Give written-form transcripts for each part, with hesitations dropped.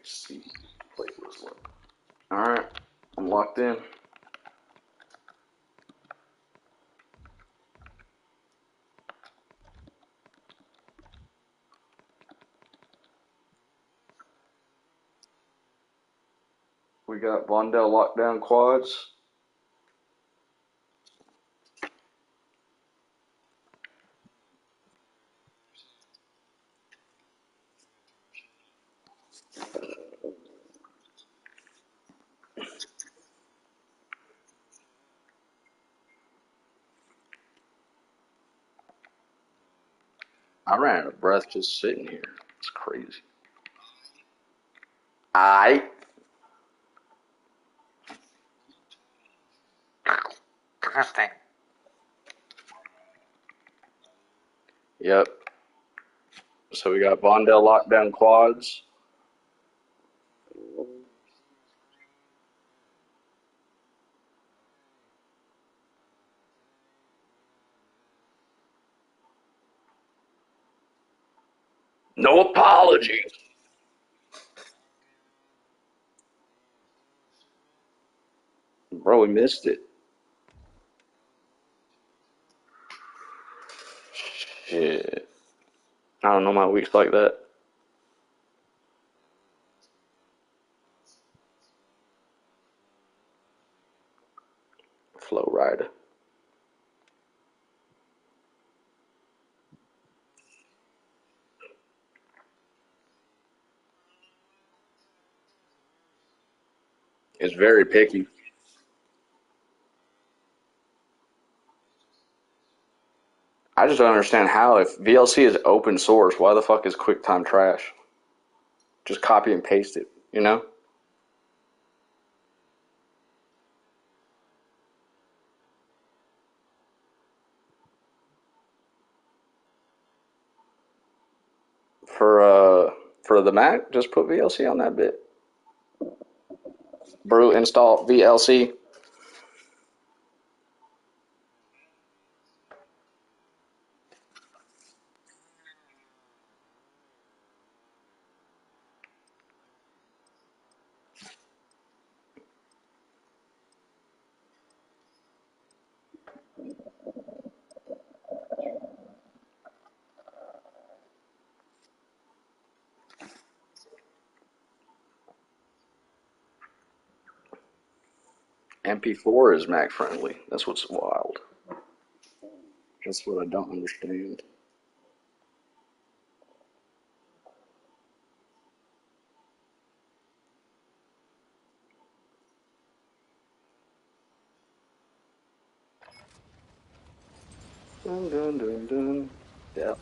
See, playlist look. Alright, I'm locked in. We got Vondel lockdown quads. I ran out of breath just sitting here. It's crazy. Aight. Interesting. Yep. So we got Vondel lockdown quads. No apology. Bro, we missed it. Shit. I don't know my weeks like that. Flow rider. It's very picky. I just don't understand how, if VLC is open source, why the fuck is QuickTime trash? Just copy and paste it, you know? For the Mac, just put VLC on that bit. Brew install VLC. MP4 is Mac friendly. That's what's wild. That's what I don't understand. Dun dun dun dun. Yeah.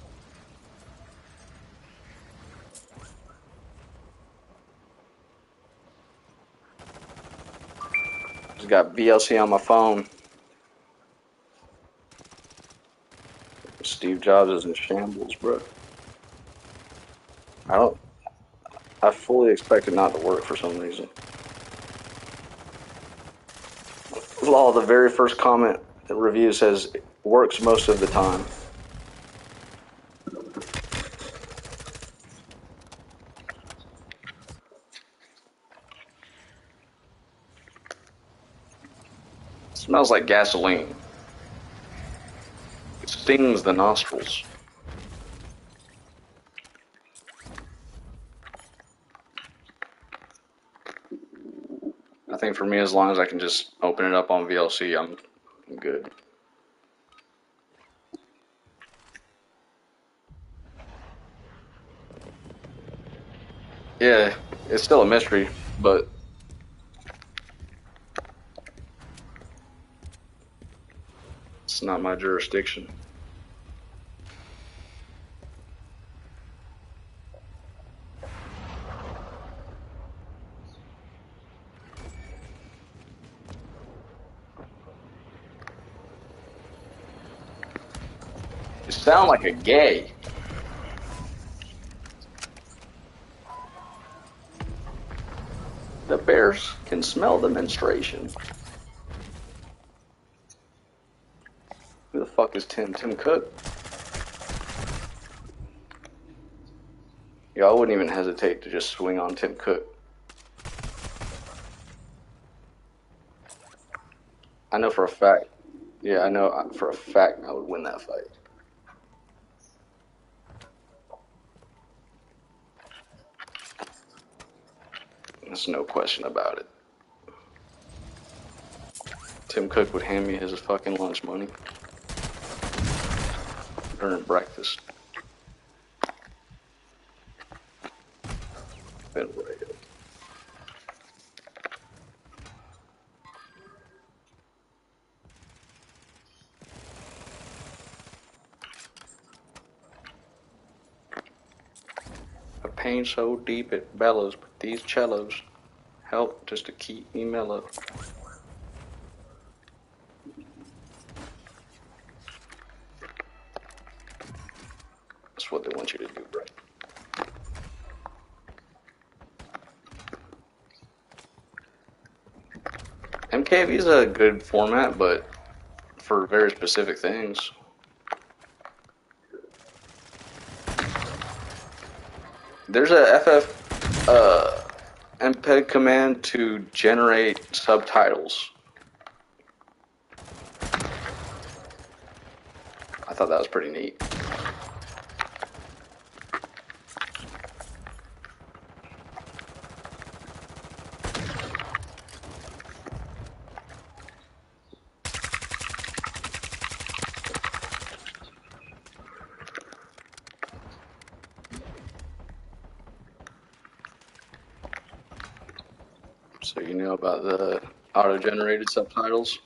Just got VLC on my phone. Steve Jobs is in shambles, bro. I don't. I fully expect it not to work for some reason. Law, the very first comment review says it works most of the time. It smells like gasoline. It stings the nostrils. I think for me, as long as I can just open it up on VLC, I'm good. Yeah, it's still a mystery, but it's not my jurisdiction. You sound like a gay. The bears can smell the menstruation. Who the fuck is Tim? Tim Cook? Yeah, I wouldn't even hesitate to just swing on Tim Cook. I know for a fact. Yeah, I know for a fact I would win that fight. There's no question about it. Tim Cook would hand me his fucking lunch money during breakfast. Been right up. A pain so deep it bellows, but these cellos help just to keep me mellow. That's what they want you to do, bro. MKV is a good format, but for very specific things. There's a FF MPEG command to generate subtitles. I thought that was pretty neat. So you know about the auto-generated subtitles?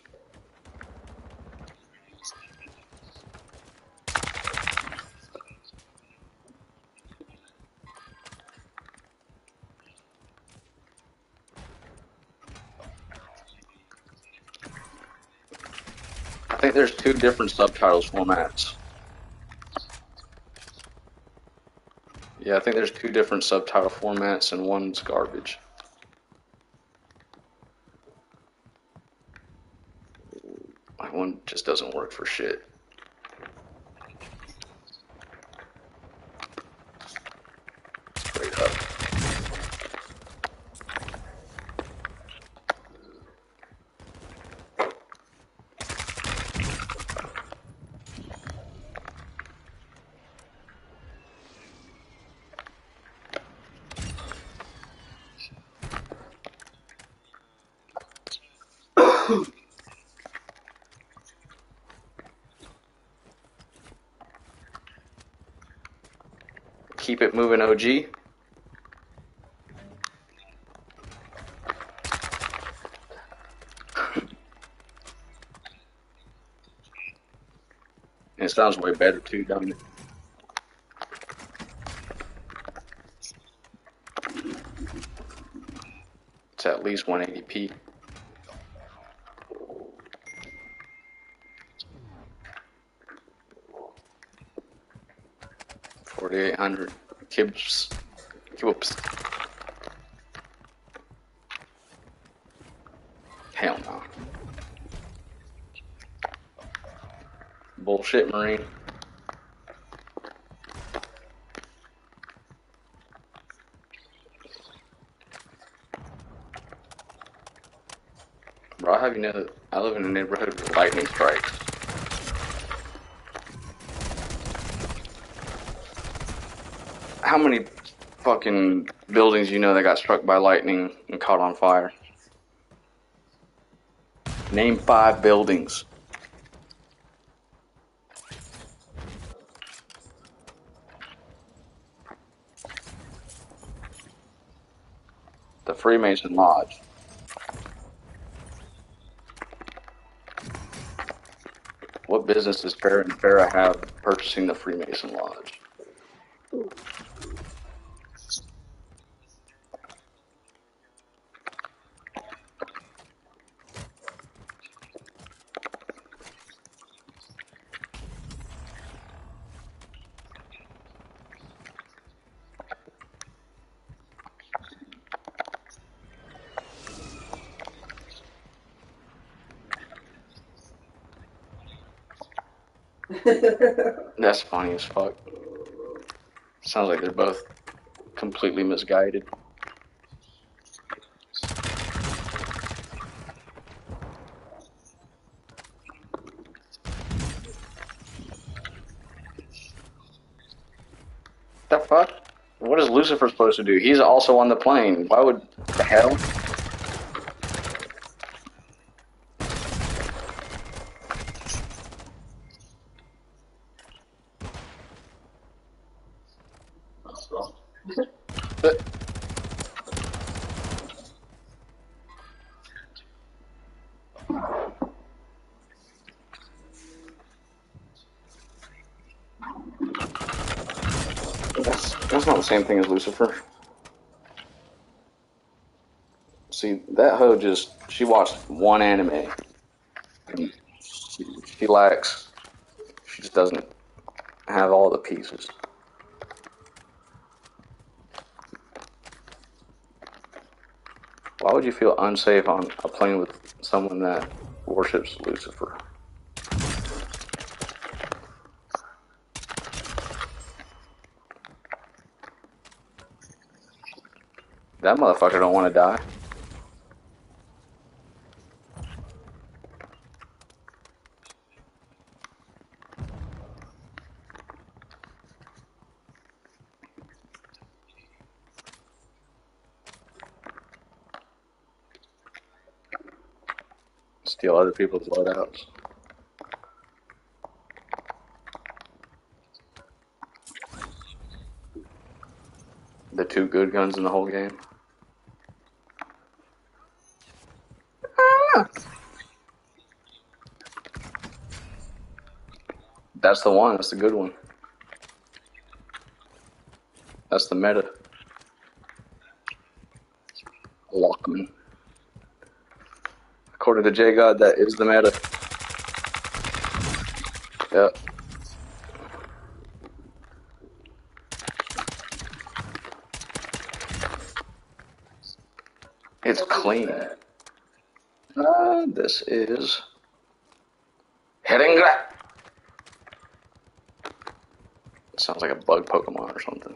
I think there's two different subtitles formats. Yeah, I think there's two different subtitle formats and one's garbage. Like one just doesn't work for shit. Straight up. Keep it moving, OG. And it sounds way better too, doesn't it? It's at least 180p. 4800 kibs. Kibs. Hell no. Bullshit, Marine. Bro, I have you know that I live in a neighborhood with lightning strikes. How many fucking buildings you know that got struck by lightning and caught on fire? Name 5 buildings. The Freemason Lodge. What business does Farrah have purchasing the Freemason Lodge? That's funny as fuck. Sounds like they're both completely misguided. The fuck? What is Lucifer supposed to do? He's also on the plane. Why would the hell? That's not the same thing as Lucifer. See, that hoe she watched one anime. And she lacks, she just doesn't have all the pieces. Why would you feel unsafe on a plane with someone that worships Lucifer? That motherfucker don't want to die. Steal other people's loadouts. The two good guns in the whole game. That's the one. That's the good one. That's the meta. Lockman. According to J God, that is the meta. Yep. It's clean. This is Heringa. Sounds like a bug Pokemon or something.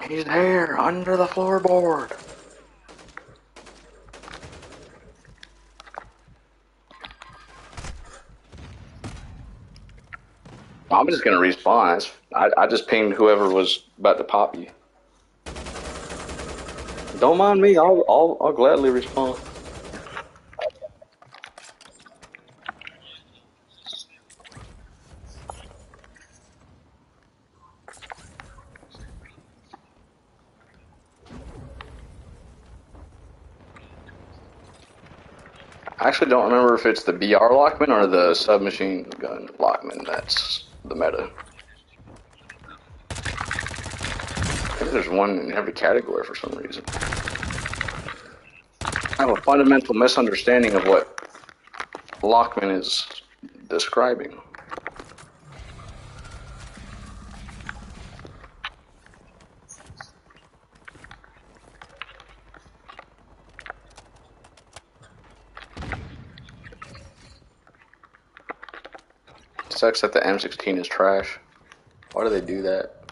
He's there, under the floorboard. I'm just gonna respawn. I just pinged whoever was about to pop you. Don't mind me. I'll gladly respawn. I actually don't remember if it's the BR Lockman or the submachine gun Lockman that's the meta. I think there's one in every category for some reason. I have a fundamental misunderstanding of what Lockman is describing. Sucks that the M16 is trash. Why do they do that?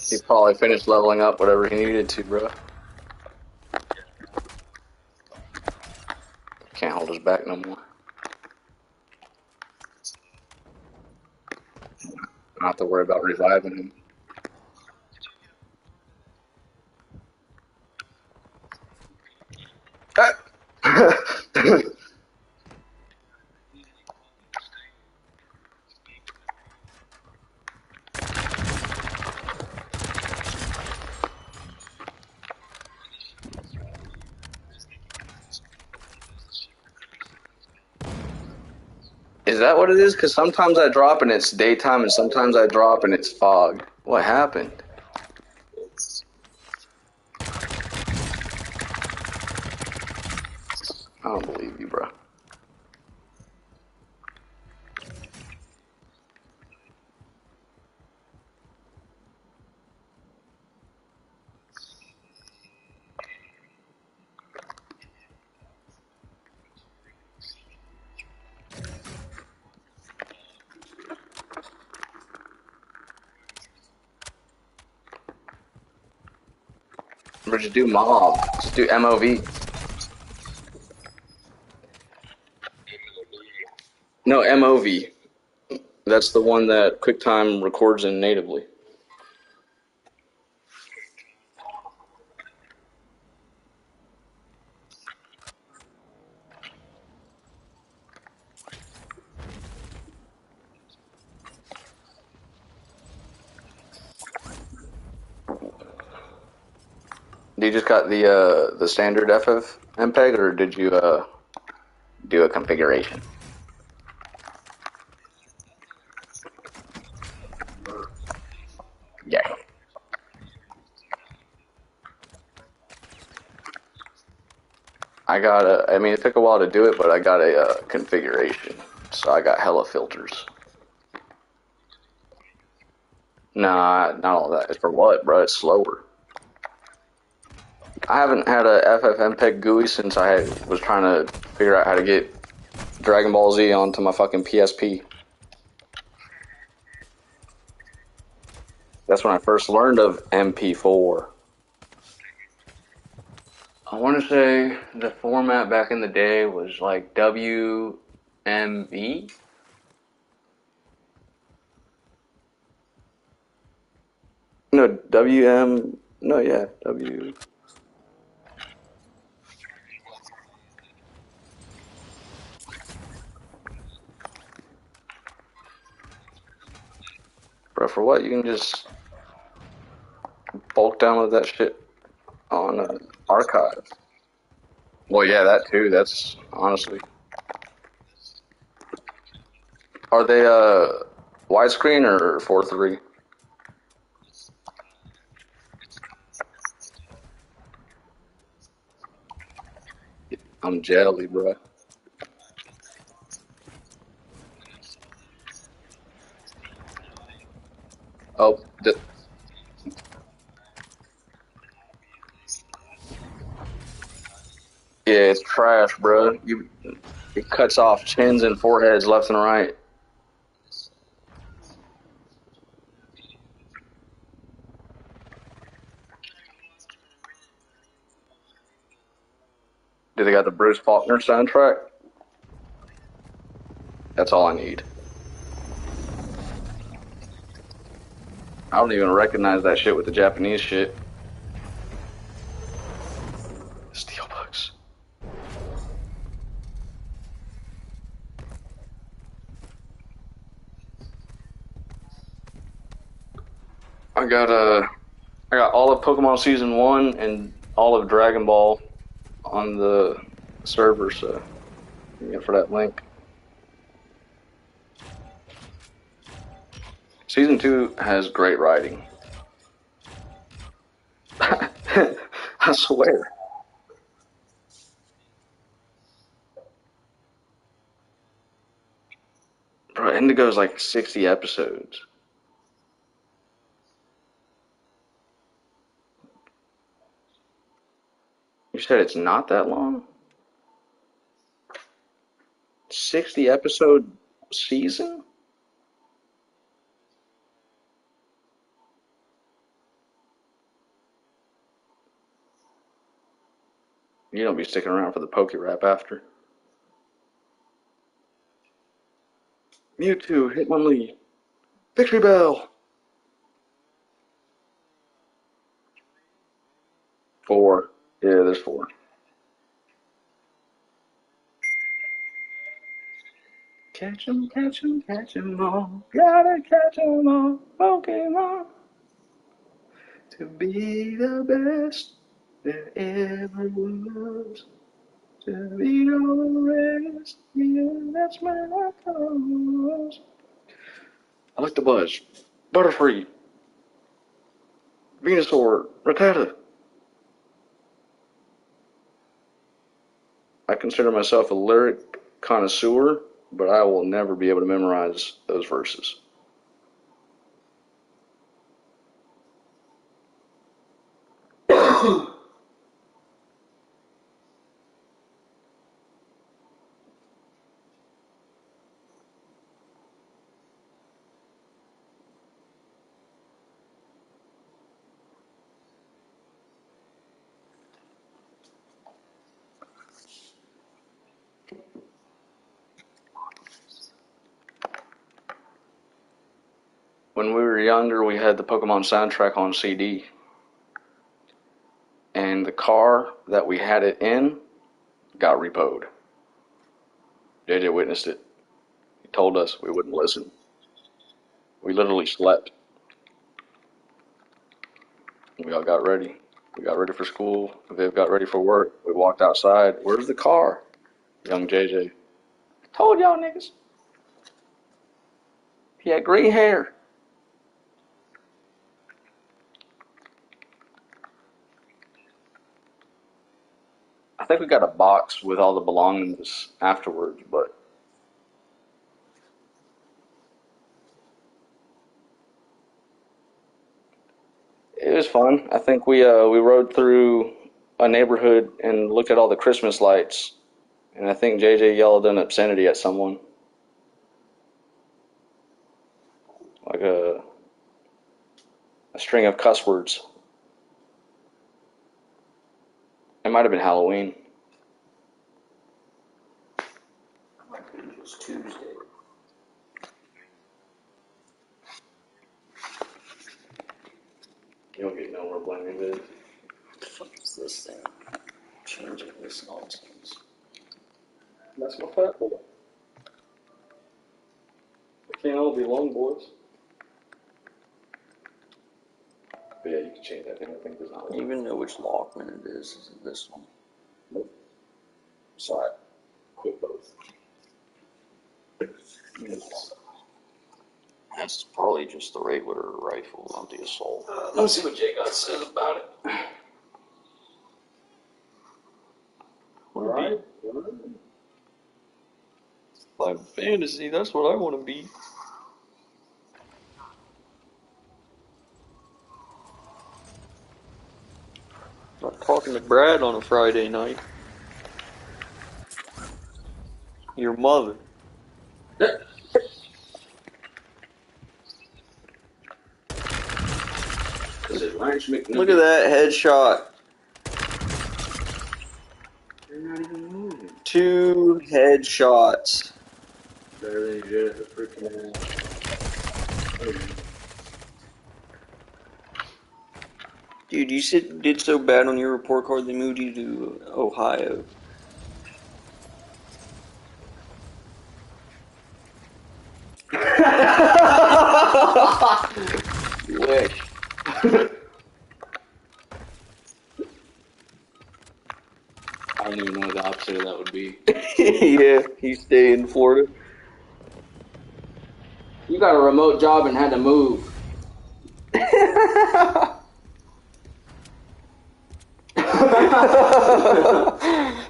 He probably finished leveling up whatever he needed to, bro. Can't hold his back no more. I don't have to worry about reviving him. Is that what it is? Because sometimes I drop and it's daytime, and sometimes I drop and it's fog. What happened? I don't believe you, bro. Or just do mob. Just do MOV. No, MOV. That's the one that QuickTime records in natively. You just got the standard FFmpeg, or did you do a configuration? Yeah. I mean, it took a while to do it, but I got a configuration. So I got hella filters. Nah, not all that. It's for what, bro? It's slower. I haven't had a FFmpeg GUI since I was trying to figure out how to get Dragon Ball Z onto my fucking PSP. That's when I first learned of MP4. I want to say the format back in the day was like WMV. No, WM. No, yeah, W. Bro, for what? You can just bulk download that shit on archive. Well, yeah, that too. That's honestly. Are they widescreen or 4:3? I'm jelly, bro. Oh, yeah, it's trash, bro. It cuts off chins and foreheads left and right. Do they got the Bruce Faulkner soundtrack? That's all I need. I don't even recognize that shit with the Japanese shit. Steelbooks. I got I got all of Pokemon Season 1 and all of Dragon Ball on the server, so you get for that link. Season 2 has great writing. I swear. Bro, Indigo's like 60 episodes. You said it's not that long? 60 episode season? You don't be sticking around for the Poke Rap after. Mewtwo, Hitmonlee, Victory Bell. 4. Yeah, there's 4. Catch 'em all. Gotta catch 'em all. Pokemon. To be the best there ever was. Just be all the rest. Yeah, that's my cause. I like the buzz. Butterfree. Venusaur. Rattata. I consider myself a lyric connoisseur, but I will never be able to memorize those verses. When we were younger, we had the Pokemon soundtrack on CD, and the car that we had it in got repoed. JJ witnessed it. He told us we wouldn't listen. We literally slept. We all got ready. We got ready for school. Viv got ready for work. We walked outside. Where's the car? Young JJ. I told y'all niggas. He had green hair. I think we got a box with all the belongings afterwards, but it was fun. I think we rode through a neighborhood and looked at all the Christmas lights, and I think JJ yelled an obscenity at someone, like a string of cuss words. It might have been Halloween. It was Tuesday. You don't get nowhere blaming it. What the fuck is this thing? Changing this nonsense. That's my fat boy. It can't all be long boys. But yeah, you can change that thing. I think there's not I one. don't even know which Lockman it is. Is it this one? Nope. Sorry. Quit both. That's probably just the regular rifle, not the assault. Let's see what Jay God says about it. Alright. Like fantasy, that's what I want to be. I'm talking to Brad on a Friday night. Your mother. Look at that headshot. You're not even moving. 2 headshots. Better than you did at the freaking. Dude, you did so bad on your report card they moved you to Ohio. You wish. I don't even know what the opposite of that would be. Yeah, he stayed in Florida. You got a remote job and had to move.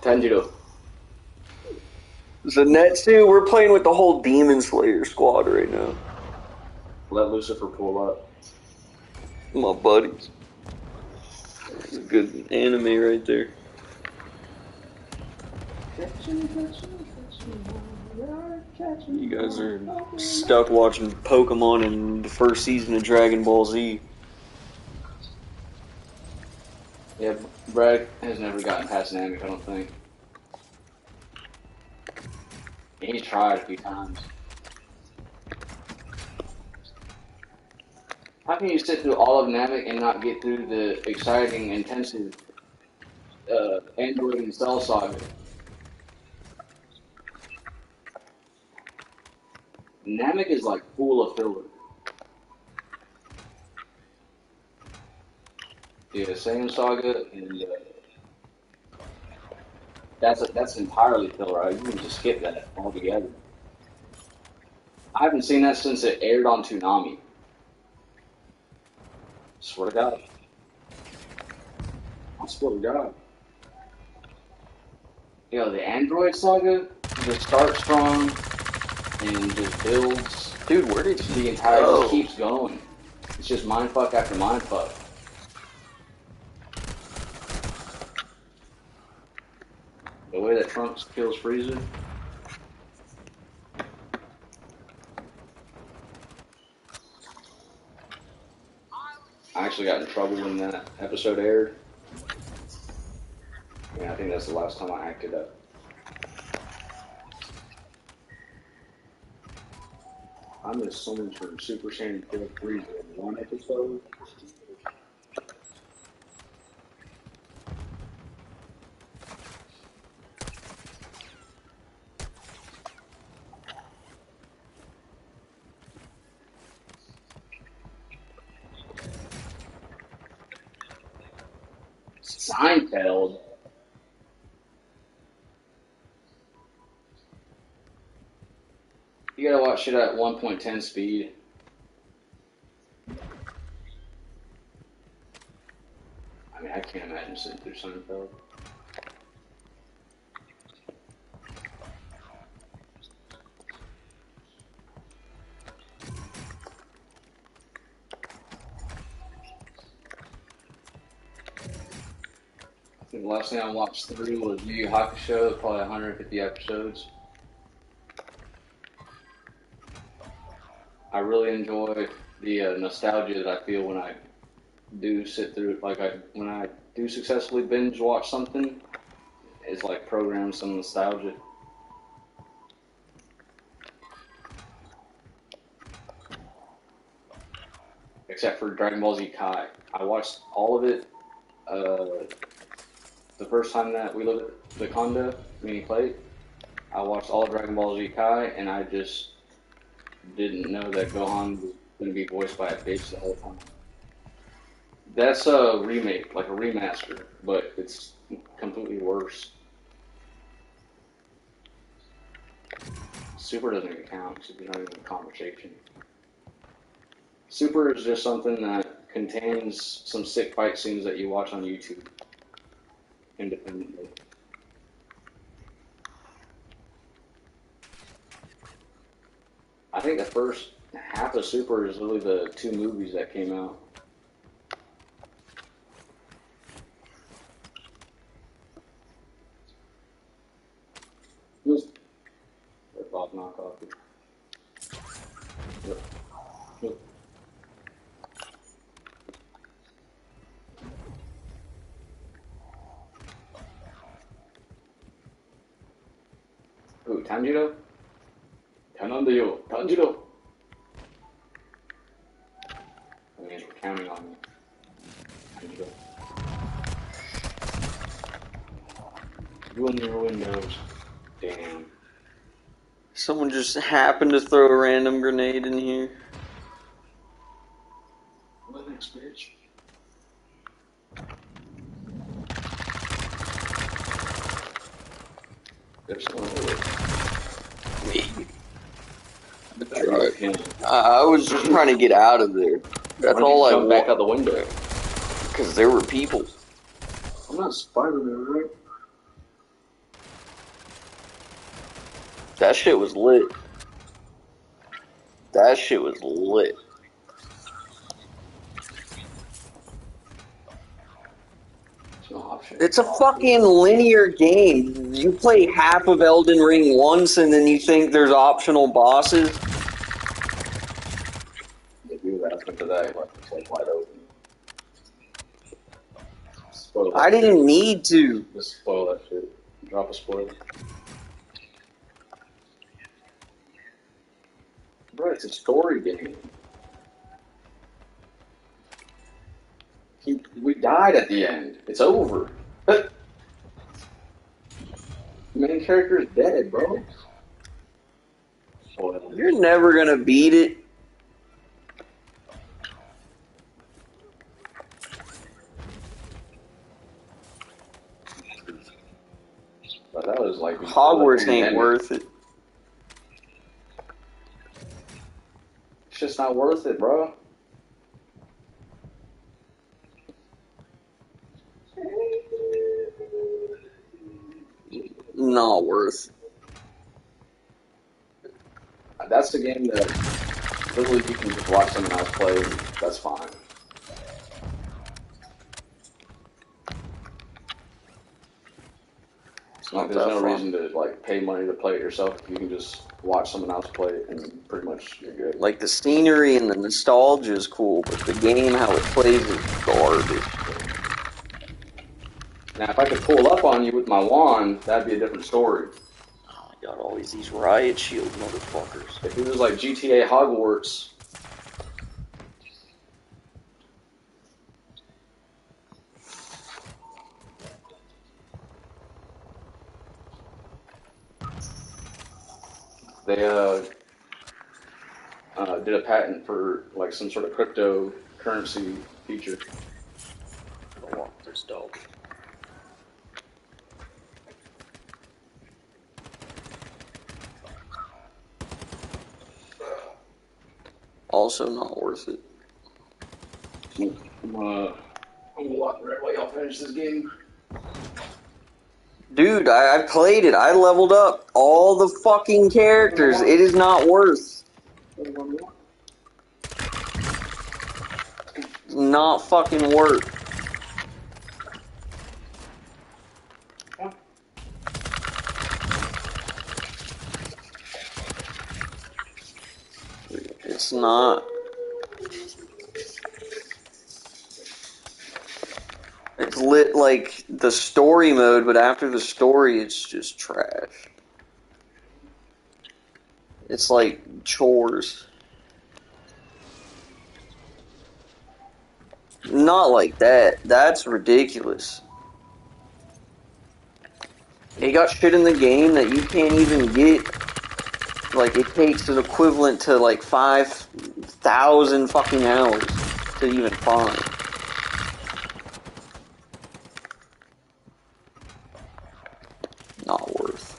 Tanjiro. Zenetsu, we're playing with the whole Demon Slayer squad right now. Let Lucifer pull up. My buddies. That's a good anime right there. You guys are stuck watching Pokemon and the first season of Dragon Ball Z. Yeah, Brad has never gotten past Namek, I don't think. He's tried a few times. How can you sit through all of Namek and not get through the exciting, intensive Android and Cell saga? Namek is like full of filler. Yeah, Saiyan Saga and That's entirely filler. Right? You can just skip that altogether. I haven't seen that since it aired on Toonami. Swear to God. I swear to God. Yo, the Android saga just starts strong and just builds. Dude, where did The he entire just go? keeps going. It's just mindfuck after mindfuck. The way that Trunks kills Frieza. I actually got in trouble when that episode aired. I think that's the last time I acted up. I missed so much from Super Saiyan 4 Frieza in one episode. Seinfeld. You gotta watch it at 1.10 speed. I mean, I can't imagine sitting through Seinfeld. I think the last thing I watched through was Yu Yu Hakusho, probably 150 episodes. I really enjoy the nostalgia that I feel when I do sit through it. Like when I do successfully binge watch something, it's like programmed some nostalgia. Except for Dragon Ball Z Kai. I watched all of it the first time that we lived at the condo, me and Clay. I watched all of Dragon Ball Z Kai, and I just didn't know that Gohan was going to be voiced by a bitch the whole time. That's a remake, like a remaster, but it's completely worse. Super doesn't even count. Super's not even a conversation. Super is just something that contains some sick fight scenes that you watch on YouTube independently. I think the first half of Super is really the two movies that came out. Bob knockoff. Yep. Yep. Who, Tanjiro? Tanandeyo, Tanjiro! That means we're counting on you. Tanjiro. You and your windows. Damn. Someone just happened to throw a random grenade in here. What next, bitch? There's someone over Me. there. I was just trying to get out of there. That's all I Jump back out want. the window. Because there were people. I'm not Spider-Man, right? That shit was lit. That shit was lit. It's a fucking linear game. You play half of Elden Ring once and then you think there's optional bosses. They do that after that, like it's like wide open. Spoil that I didn't shit. need to. Just spoil that shit. Drop a spoiler. Bro, it's a story game. We died at the end. It's over. The main character is dead, bro. Spoiler. You're never gonna beat it. But that was like Hogwarts ain't worth it. It's just not worth it, bro. Not worth. That's the game that literally you can just watch someone else play, and that's fine. Like, there's no reason to like pay money to play it yourself. You can just watch someone else play it, and pretty much you're good. Like the scenery and the nostalgia is cool, but the game, how it plays, is garbage. Now, if I could pull up on you with my wand, that'd be a different story. Oh, I got always these riot shield motherfuckers. If it was like GTA Hogwarts. They did a patent for like some sort of cryptocurrency feature. Oh, this dog. Also not worth it. I'm gonna walk the right way. I'll finish this game. Dude, I played it. I leveled up all the fucking characters. It is not worth. Not fucking worth. It's not. It's lit like the story mode, but after the story, it's just trash. It's like chores. Not like that. That's ridiculous. They got shit in the game that you can't even get. Like, it takes an equivalent to like 5,000 fucking hours to even find. Not worth.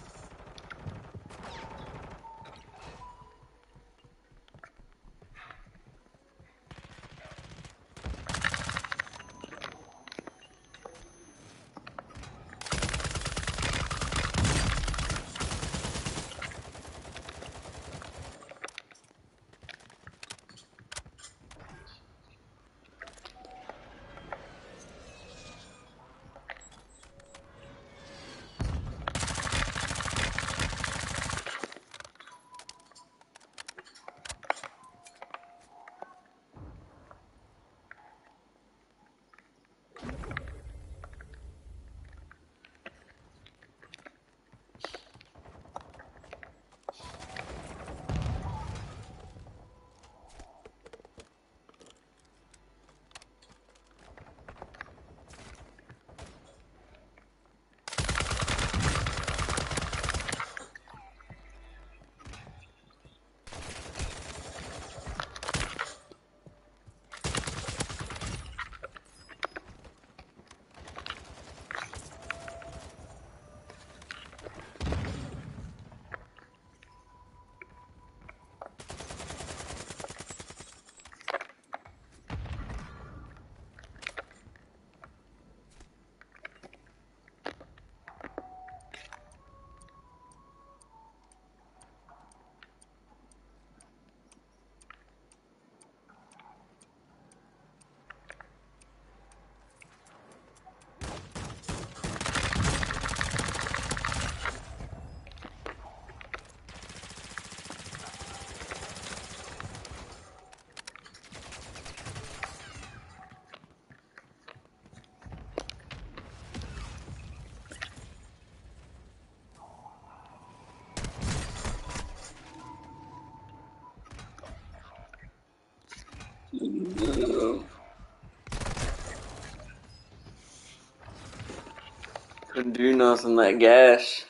Couldn't do nothing, that gas.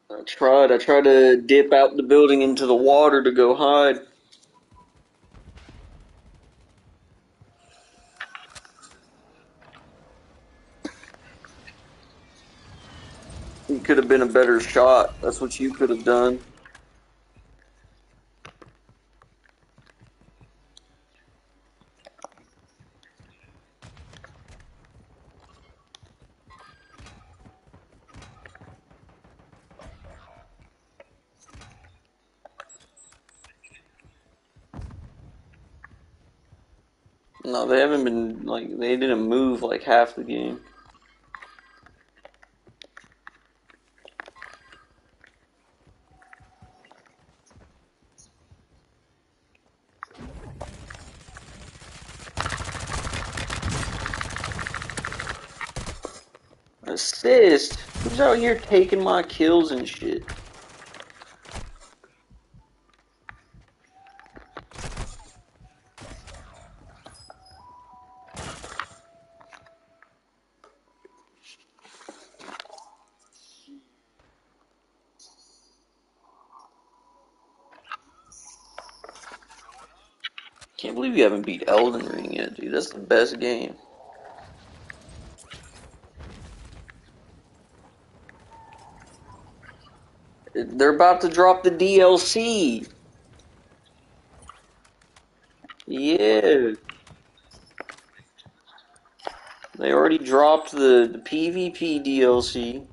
I tried to dip out the building into the water to go hide. He could have been a better shot. That's what you could have done. No, they haven't been, like, they didn't move like half the game. Assist? Who's out here taking my kills and shit? Can't believe you haven't beat Elden Ring yet, dude. That's the best game. They're about to drop the DLC. Yeah. They already dropped the PvP DLC.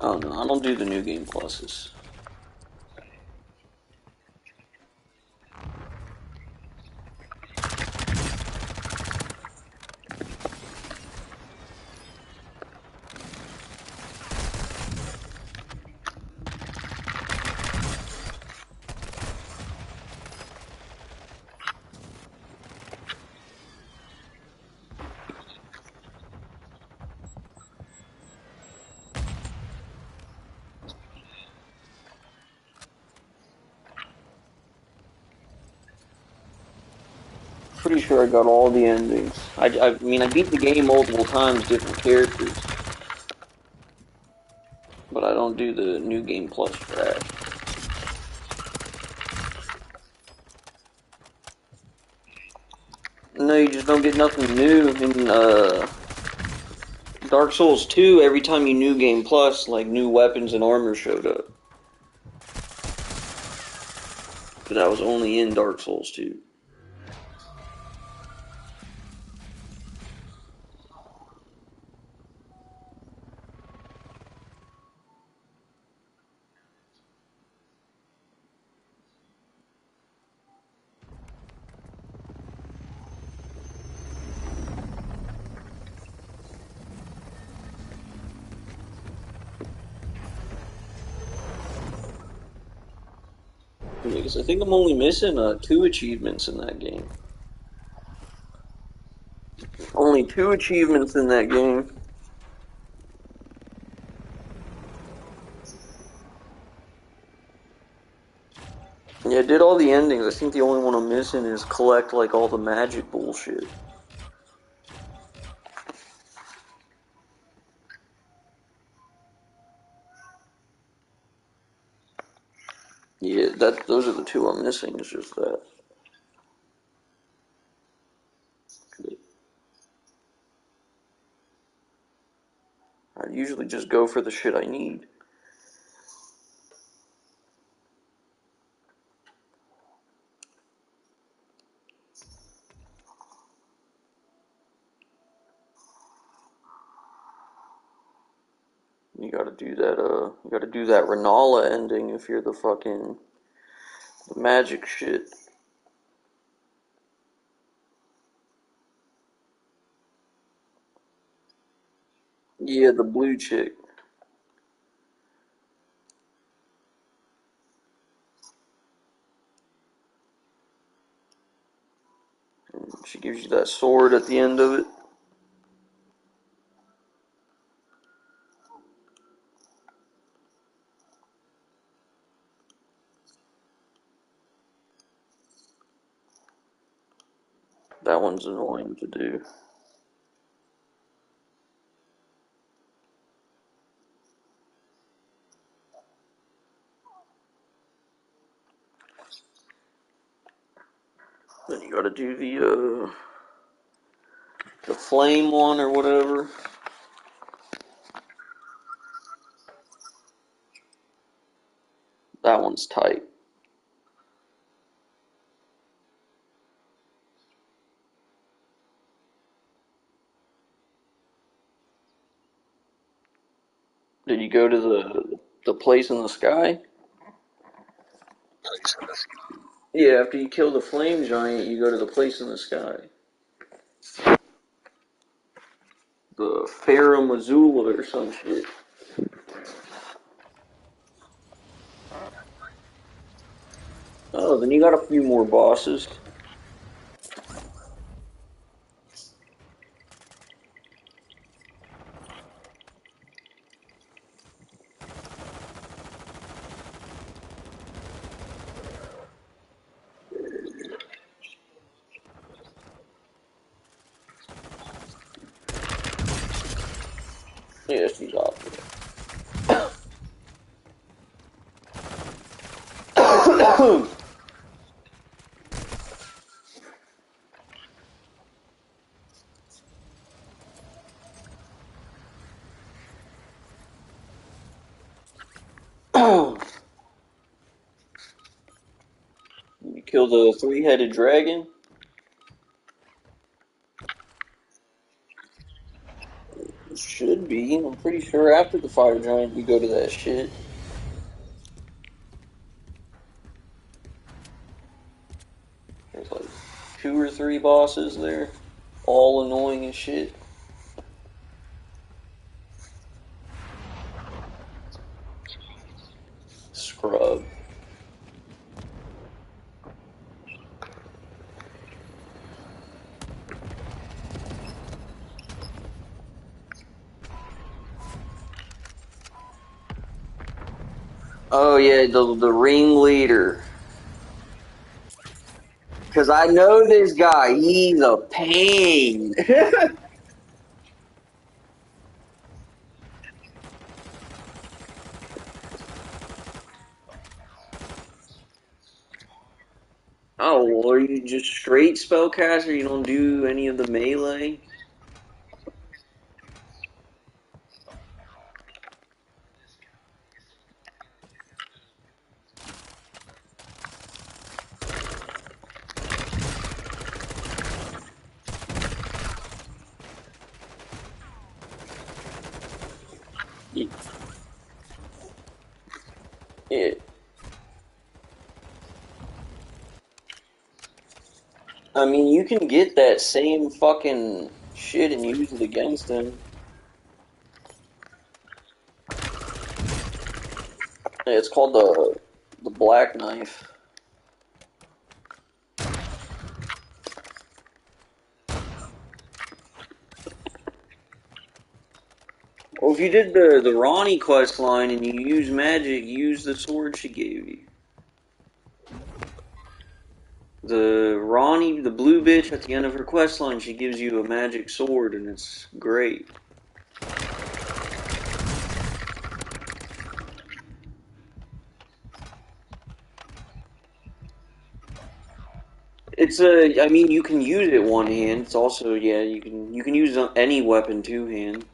Oh no, I don't do the new game pluses. Pretty sure I got all the endings. I mean, I beat the game multiple times, different characters. But I don't do the new game plus for that. No, you just don't get nothing new in Dark Souls 2. Every time you new game plus, like new weapons and armor showed up. But that was only in Dark Souls 2. Because I think I'm only missing 2 achievements in that game. Only 2 achievements in that game. Yeah, I did all the endings. I think the only one I'm missing is collect like all the magic bullshit. Yeah, those are the 2 I'm missing. It's just that. I usually just go for the shit I need. You gotta do that Renala ending if you're the fucking the magic shit. Yeah, the blue chick. She gives you that sword at the end of it. That one's annoying to do. Then you gotta do the flame one or whatever. That one's tight. Did you go to the place in the sky? Yeah, after you kill the flame giant, you go to the place in the sky. The Pharaoh Mazula or some shit. Oh, then you got a few more bosses. Yeah, she's off. You kill the three-headed dragon? Should be. I'm pretty sure after the fire giant you go to that shit. There's like 2 or 3 bosses there. All annoying as shit. Scrub. Oh yeah, the ringleader. Cause I know this guy. He's a pain. Oh, well, are you just straight spellcaster? You don't do any of the melee? Yeah. I mean, you can get that same fucking shit and use it against him. Yeah, it's called the black knife. Well, if you did the Ronnie quest line and you use magic, use the sword she gave you. The Ronnie, the blue bitch, at the end of her quest line, she gives you a magic sword, and it's great. It's a, I mean, you can use it one hand. It's also, yeah, you can use any weapon two hand.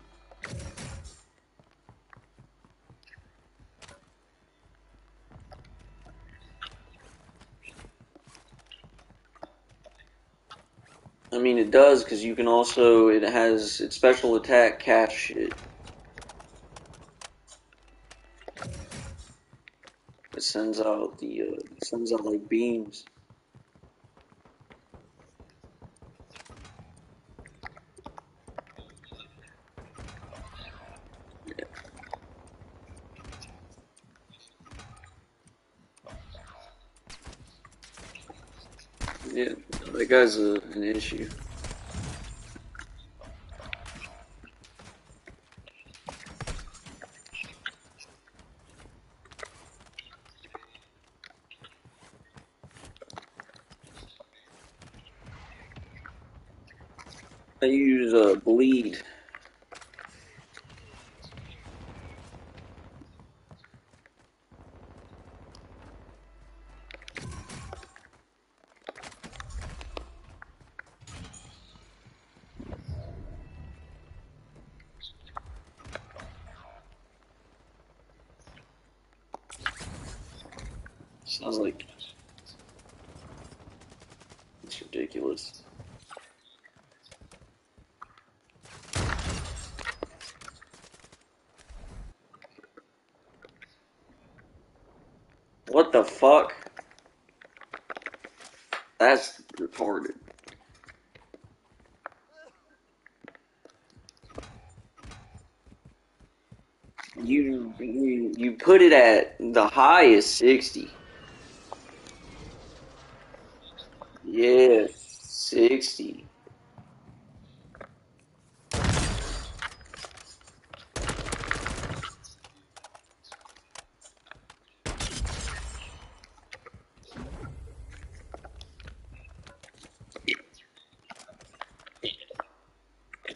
I mean, it does because you can also, it has its special attack catch shit. It sends out it sends out like beams. Yeah, that guy's an issue. I use bleed. Sounds like it's ridiculous. What the fuck? That's retarded. You put it at the high is 60. Yeah, 60.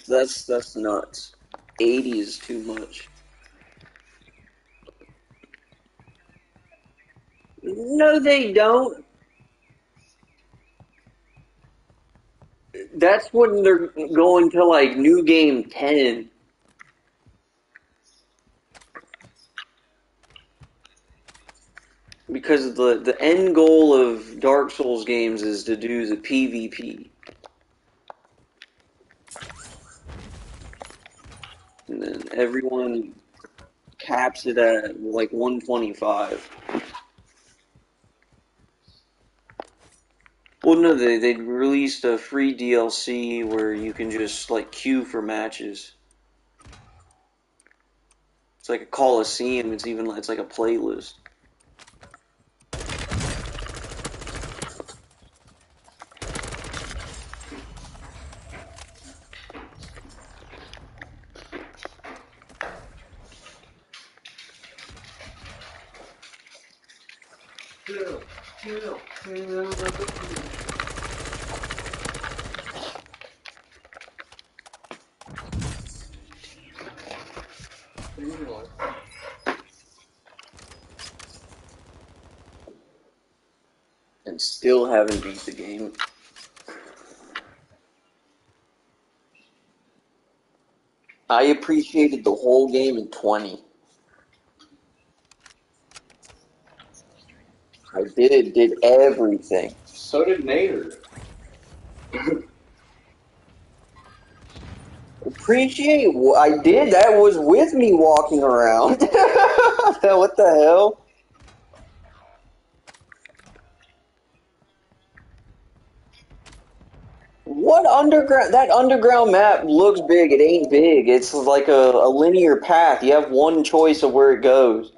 That's nuts. 80 is too much. No, they don't. That's when they're going to like new game 10. Because the end goal of Dark Souls games is to do the PvP. And then everyone caps it at like 125. Well, no, they released a free DLC where you can just like queue for matches. It's like a Coliseum. It's like a playlist. And still haven't beat the game. I appreciated the whole game in 20. I did everything. So did Nader. Appreciate what I did. That was with me walking around. What the hell? What underground? That underground map looks big. It ain't big. It's like a linear path. You have one choice of where it goes.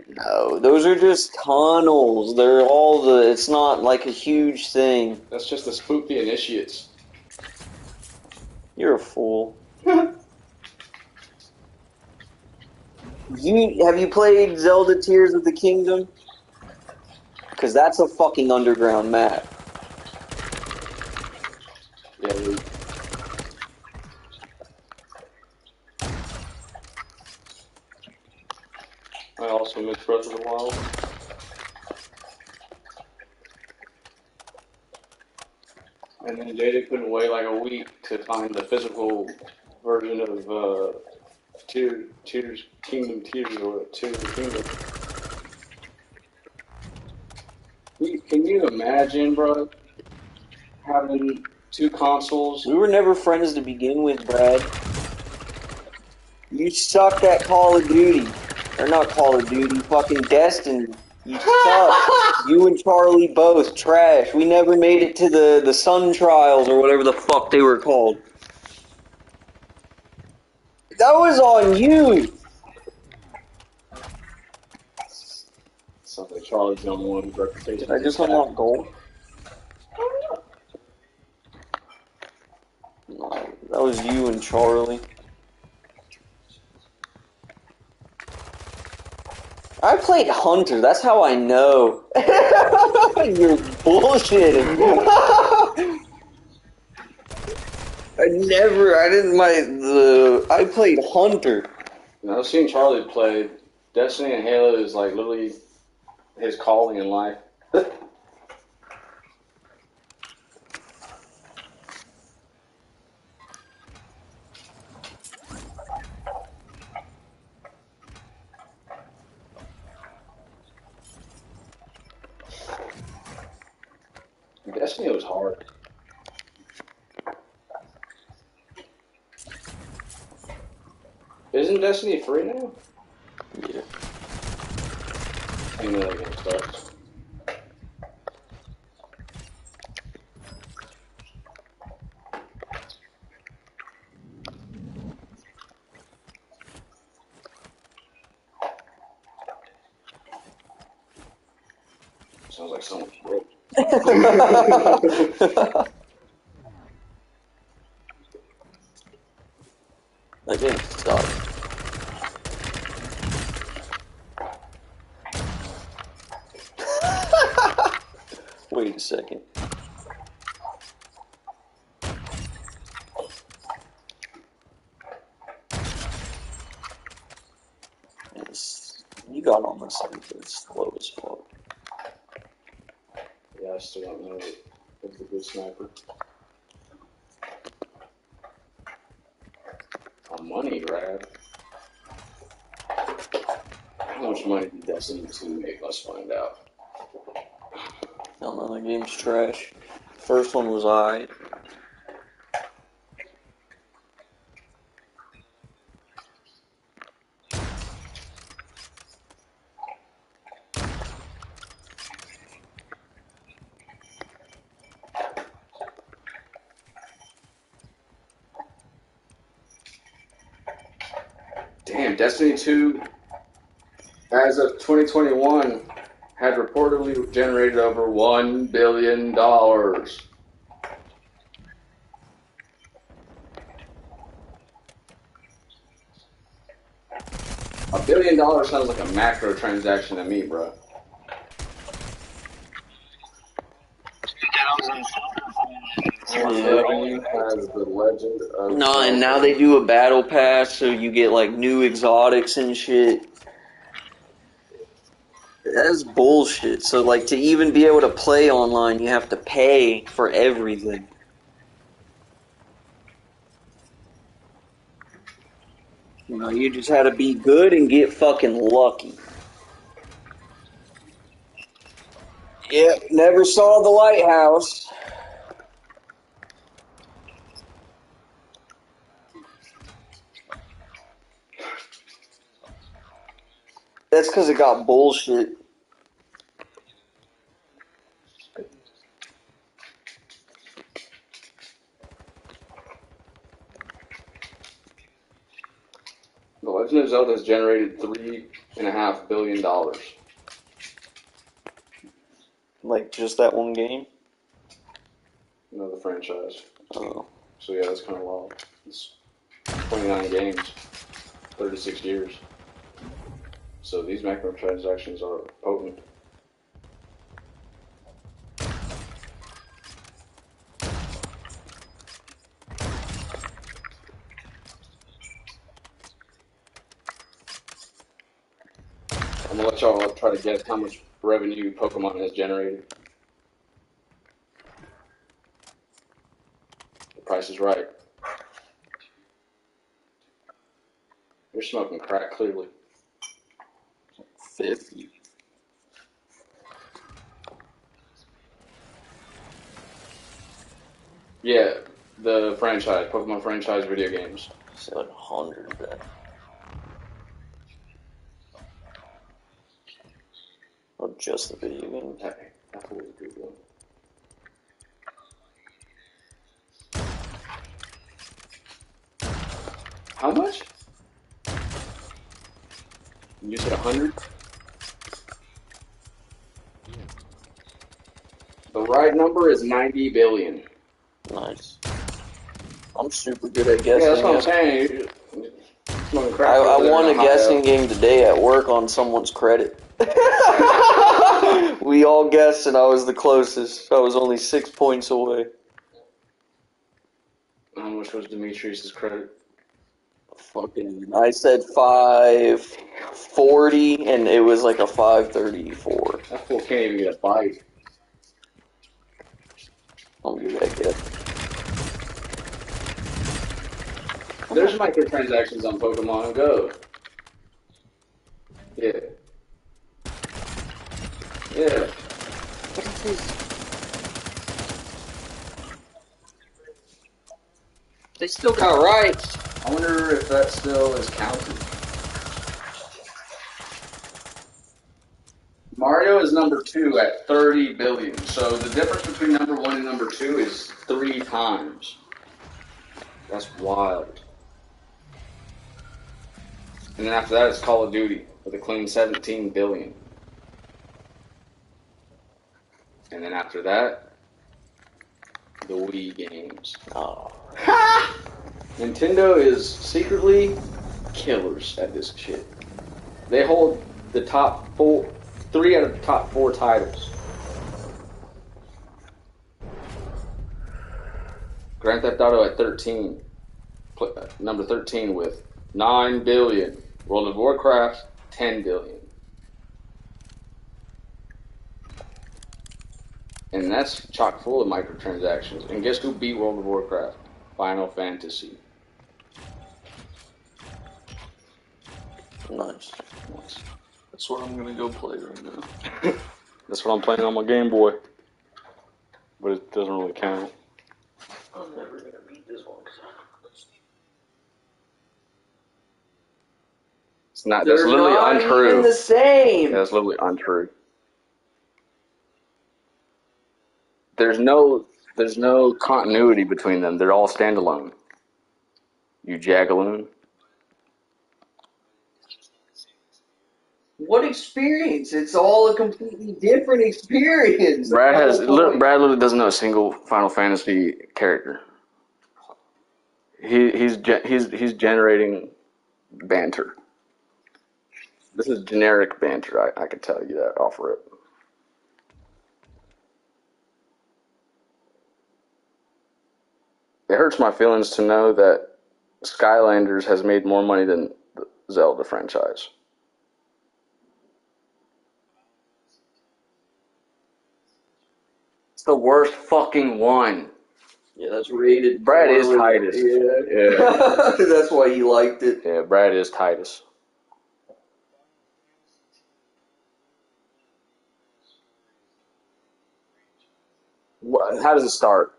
No, those are just tunnels. They're all the. It's not like a huge thing. That's just to spook the initiates. You're a fool. Have you played Zelda Tears of the Kingdom? Because that's a fucking underground map. Yeah, I also miss Breath of the Wild. And then Jada couldn't wait like a week to find the physical version of Tears Kingdom Tears or Tears of the Kingdom. Can you imagine, bro, having two consoles? We were never friends to begin with, Brad. You sucked at Call of Duty. Or not Call of Duty, fucking Destiny. You sucked. You and Charlie both. Trash. We never made it to the Sun Trials or whatever the fuck they were called. That was on you. Sounds like Charlie's number one reputation. Did I just unlock gold? No, that was you and Charlie. I played Hunter, that's how I know. You're bullshitting. I played Hunter. I've seen Charlie play. Destiny and Halo is like literally his calling in life. Destiny was hard. Isn't Destiny free now? Yeah. I know that game starts. Sounds like someone broke. That game sucks. Wait a second. You got on this thing, but it's slow as fuck. Yeah, I still don't know if a good sniper. Oh, money grab. How much money did Destiny 2 make? Let's find out. I don't know, that game's trash. First one was alright. Damn, Destiny 2, as of 2021, had reportedly generated over $1 billion. $1 billion sounds like a macro transaction to me, bro. Revenue has the legend of No, and now they do a battle pass, so you get like new exotics and shit. That's bullshit. So like to even be able to play online, you have to pay for everything. You know, you just had to be good and get fucking lucky. Yep, never saw the lighthouse. That's because it got bullshit. The Legend of Zelda has generated $3.5 billion. Like just that one game? No, the franchise. Oh. So yeah, that's kind of wild. It's 29 games, 36 years. So these microtransactions are potent. I'm gonna let y'all try to guess how much revenue Pokemon has generated. The Price is Right. You're smoking crack, clearly. 50. Yeah, the franchise, Pokemon franchise video games. It's like 100 then. Or just the video games. Hey, that's what we do. How much? You said 100? The right number is 90 billion. Nice. I'm super good at guessing. Yeah, that's what I'm saying. I won a guessing game today at work on someone's credit. We all guessed and I was the closest. I was only 6 points away. How much was Demetrius's credit? Fucking, I said 540 and it was like a 534. That fool can't even get a bite. I'm good at guessing. There's microtransactions on Pokemon Go. Yeah. Yeah. They still got rights. I wonder if that still is counted. Mario is number 2 at 30 billion. So the difference between number 1 and number 2 is 3 times. That's wild. And then after that, it's Call of Duty with a clean 17 billion. And then after that, the Wii games. Oh. Nintendo is secretly killers at this shit. They hold the top 3 out of the top 4 titles. Grand Theft Auto at 13, number 13 with 9 billion. World of Warcraft, 10 billion. And that's chock full of microtransactions. And guess who beat World of Warcraft? Final Fantasy. Nice. That's what I'm gonna go play right now. That's what I'm playing on my Game Boy. But it doesn't really count. I'm never gonna beat this one. It's not. That's literally untrue. Even the same. Yeah, that's literally untrue. There's no continuity between them. They're all standalone. You jagaloon. What experience? It's all a completely different experience. Brad literally doesn't know a single Final Fantasy character. He's generating banter. This is generic banter. I can tell you that off rip. It hurts my feelings to know that Skylanders has made more money than the Zelda franchise. It's the worst fucking one. Yeah, that's rated. Brad is Titus. Yeah. That's why he liked it. Yeah, Brad is Titus. How does it start?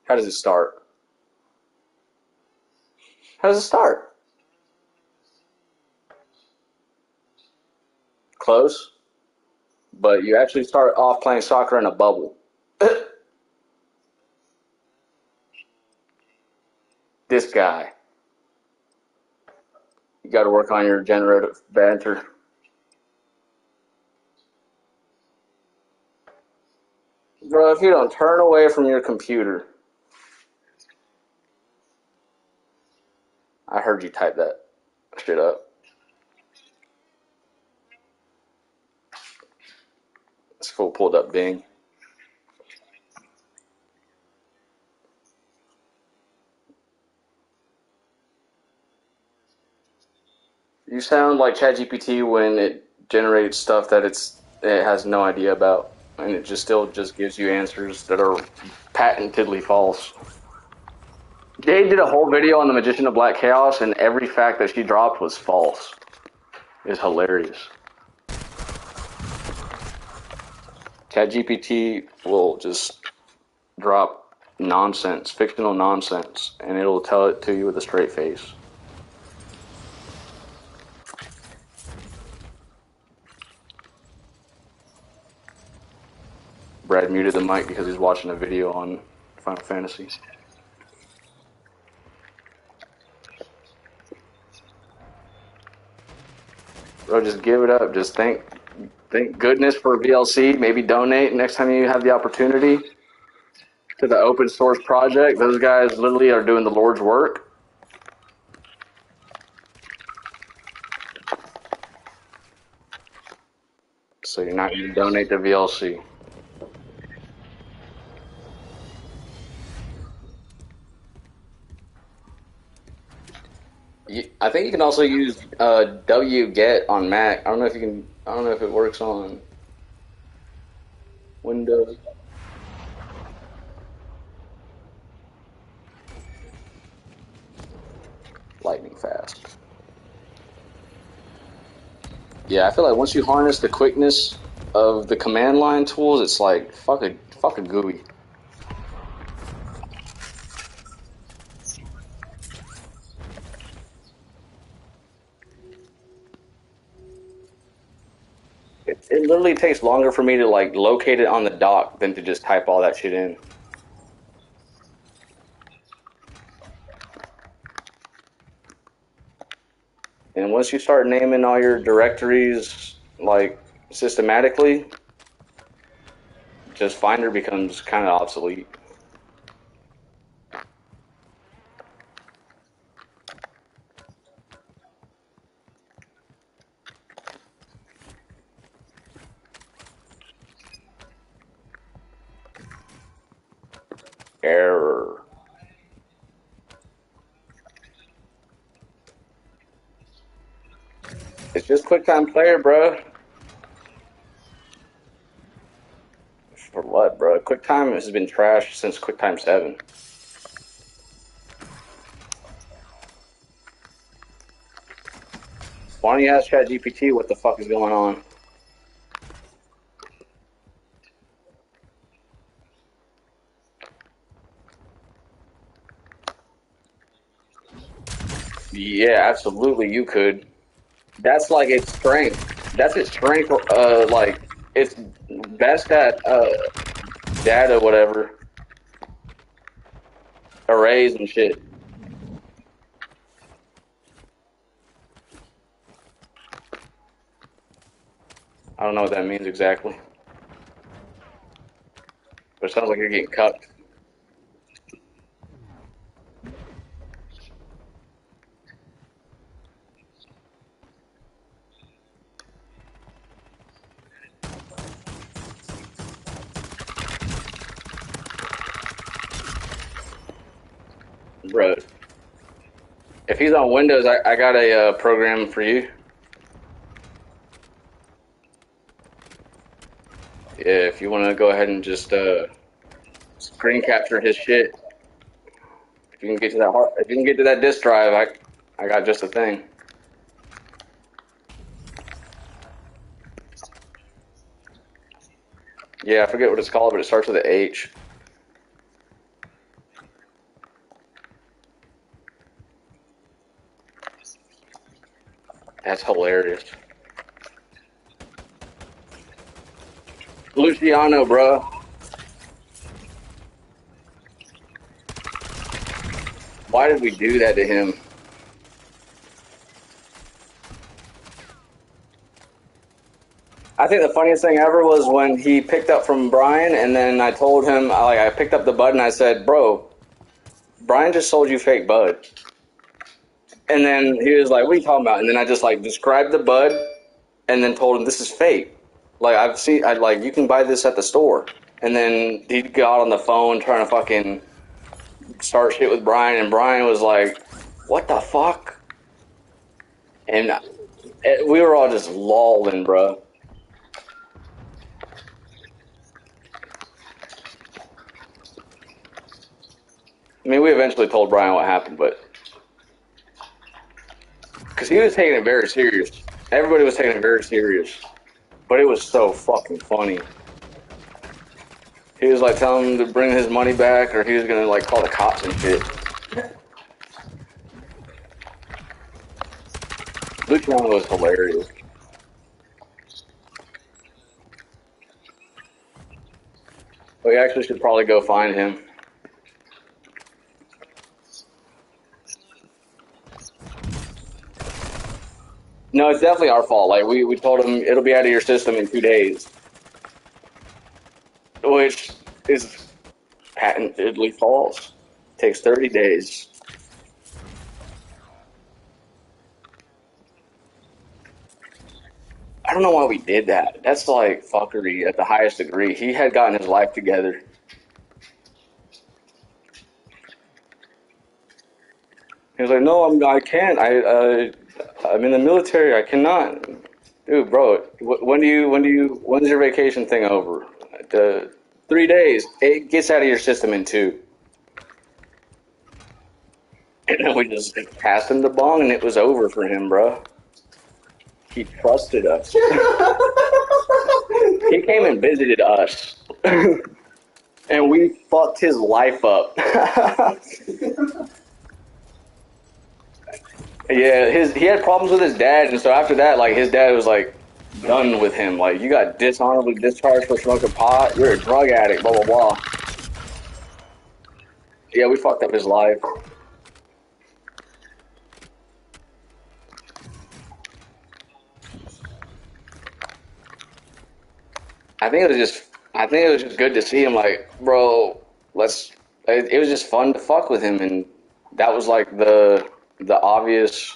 How does it start? How does it start? Close. But you actually start off playing soccer in a bubble. This guy. You got to work on your generative banter. Bro, if you don't turn away from your computer. I heard you type that shit up. This fool pulled up Bing. You sound like ChatGPT when it generates stuff that it has no idea about, and it still gives you answers that are patentedly false. Jade did a whole video on the Magician of Black Chaos, and every fact that she dropped was false. It's hilarious. ChatGPT will just drop nonsense, fictional nonsense, and it'll tell it to you with a straight face. Brad muted the mic because he's watching a video on Final Fantasy. Bro, just give it up. Just thank goodness for VLC. Maybe donate next time you have the opportunity to the open source project. Those guys literally are doing the Lord's work. So you're not going to donate to VLC. I think you can also use wget on Mac. I don't know if you can. I don't know if it works on Windows. Lightning fast. Yeah, I feel like once you harness the quickness of the command line tools, it's like fuck a GUI. It literally takes longer for me to like locate it on the dock than to just type all that shit in. And once you start naming all your directories like systematically, just Finder becomes kind of obsolete. Error. It's just QuickTime Player, bro. For what, bro? QuickTime has been trashed since QuickTime 7. Why don't you ask ChatGPT what the fuck is going on? Yeah, absolutely, you could. That's like its strength. That's its strength. Like it's best at data, whatever, arrays and shit. I don't know what that means exactly, but it sounds like you're getting cucked. Bro, if he's on Windows, I got a program for you. Yeah, if you want to go ahead and just screen capture his shit. If you can get to that if you can get to that disk drive, I got just a thing. Yeah, I forget what it's called, but it starts with an H. That's hilarious. Luciano, bro. Why did we do that to him? I think the funniest thing ever was when he picked up from Brian, and then I told him, like, I picked up the bud and I said, bro, Brian just sold you fake bud. And then he was like, what are you talking about? And then I just, like, described the bud and then told him, this is fake. Like, you can buy this at the store. And then he got on the phone trying to fucking start shit with Brian, and Brian was like, what the fuck? And we were all just lolling, bro. I mean, we eventually told Brian what happened, but because he was taking it very serious. Everybody was taking it very serious, but it was so fucking funny. He was like telling him to bring his money back, or he was gonna like call the cops and shit. Luciano was hilarious. We actually should probably go find him. No, it's definitely our fault. Like we told him it'll be out of your system in 2 days, which is patentedly false. Takes 30 days. I don't know why we did that. That's like fuckery at the highest degree. He had gotten his life together. He was like, "No, I can't. I'm in the military. I cannot." Dude, bro, when's your vacation thing over? 3 days. It gets out of your system in 2. And then we just passed him the bong, and it was over for him, bro. He trusted us. He came and visited us, and we fucked his life up. Yeah, he had problems with his dad, and so after that, like his dad was like done with him. Like, you got dishonorably discharged for smoking pot. You're a drug addict, blah, blah, blah. Yeah, we fucked up his life. I think it was just good to see him. Like, bro, it was just fun to fuck with him, and that was like the obvious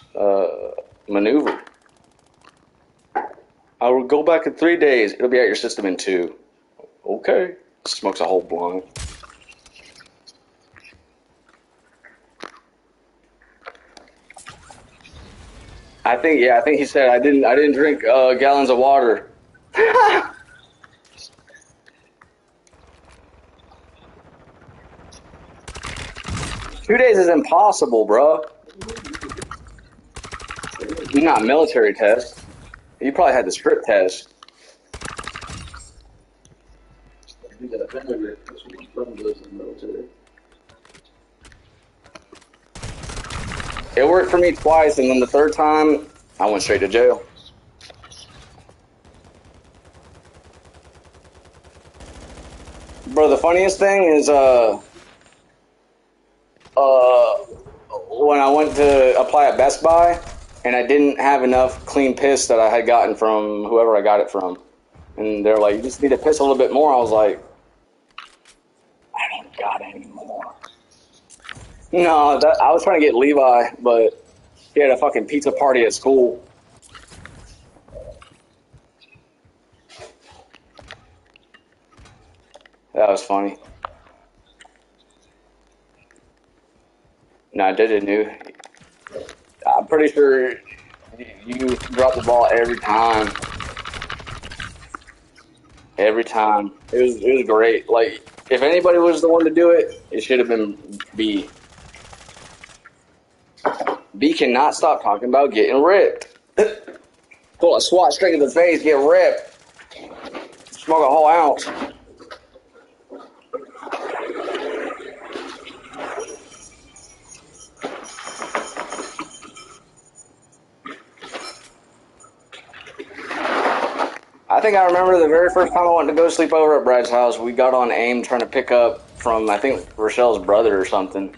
maneuver. I will go back in 3 days. It'll be out your system in 2. Okay. Smokes a whole blunt. I think he said I didn't drink gallons of water. 2 days is impossible, bro. You're not military test. You probably had the strip test. It worked for me twice, and then the third time, I went straight to jail. Bro, the funniest thing is, when I went to apply at Best Buy, and I didn't have enough clean piss that I had gotten from whoever I got it from. And they're like, you just need to piss a little bit more. I was like, I don't got any more. No, I was trying to get Levi, but he had a fucking pizza party at school. That was funny. No, I did new. I'm pretty sure you dropped the ball every time. Every time. It was great. Like, if anybody was the one to do it, it should have been B. B cannot stop talking about getting ripped. Pull a SWAT straight in the face, get ripped. Smoke a whole ounce. I think I remember the very first time I went to go sleep over at Brad's house, we got on AIM trying to pick up from, I think, Rochelle's brother or something.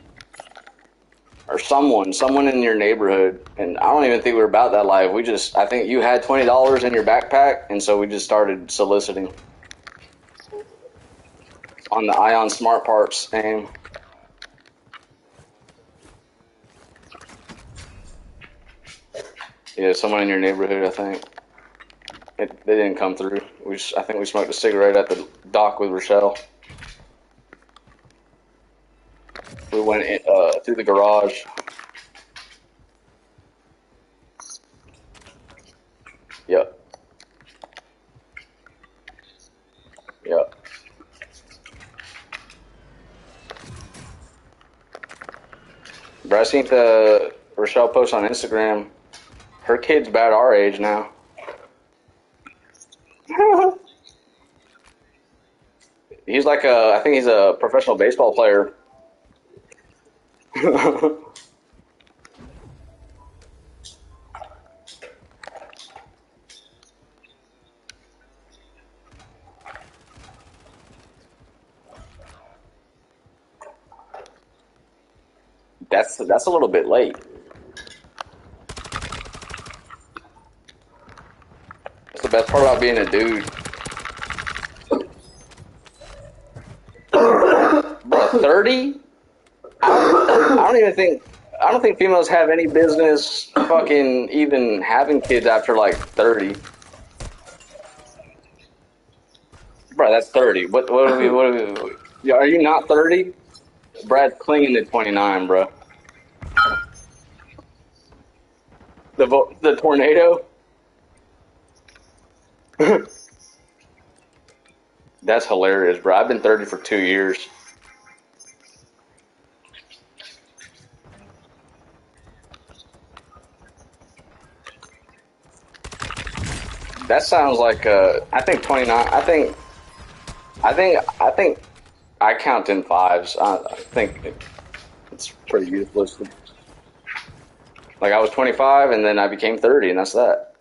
Or someone in your neighborhood. And I don't even think we were about that live. I think you had $20 in your backpack, and so we just started soliciting. On the Ion Smart Parts AIM. Yeah, someone in your neighborhood, I think. They didn't come through. I think we smoked a cigarette at the dock with Rochelle. We went through the garage. Yep. Yep. But I seen the Rochelle post on Instagram. Her kid's about our age now. He's like I think he's a professional baseball player. That's a little bit late. That's the best part about being a dude. Bro, 30? I don't think females have any business fucking even having kids after like 30. Bro, that's 30. What are we, are you not 30? Brad's clinging to 29, bro. The tornado? That's hilarious, bro. I've been 30 for 2 years. That sounds like I think 29. I think I count in fives. I think it's pretty useless. Like I was 25 and then I became 30 and that's that.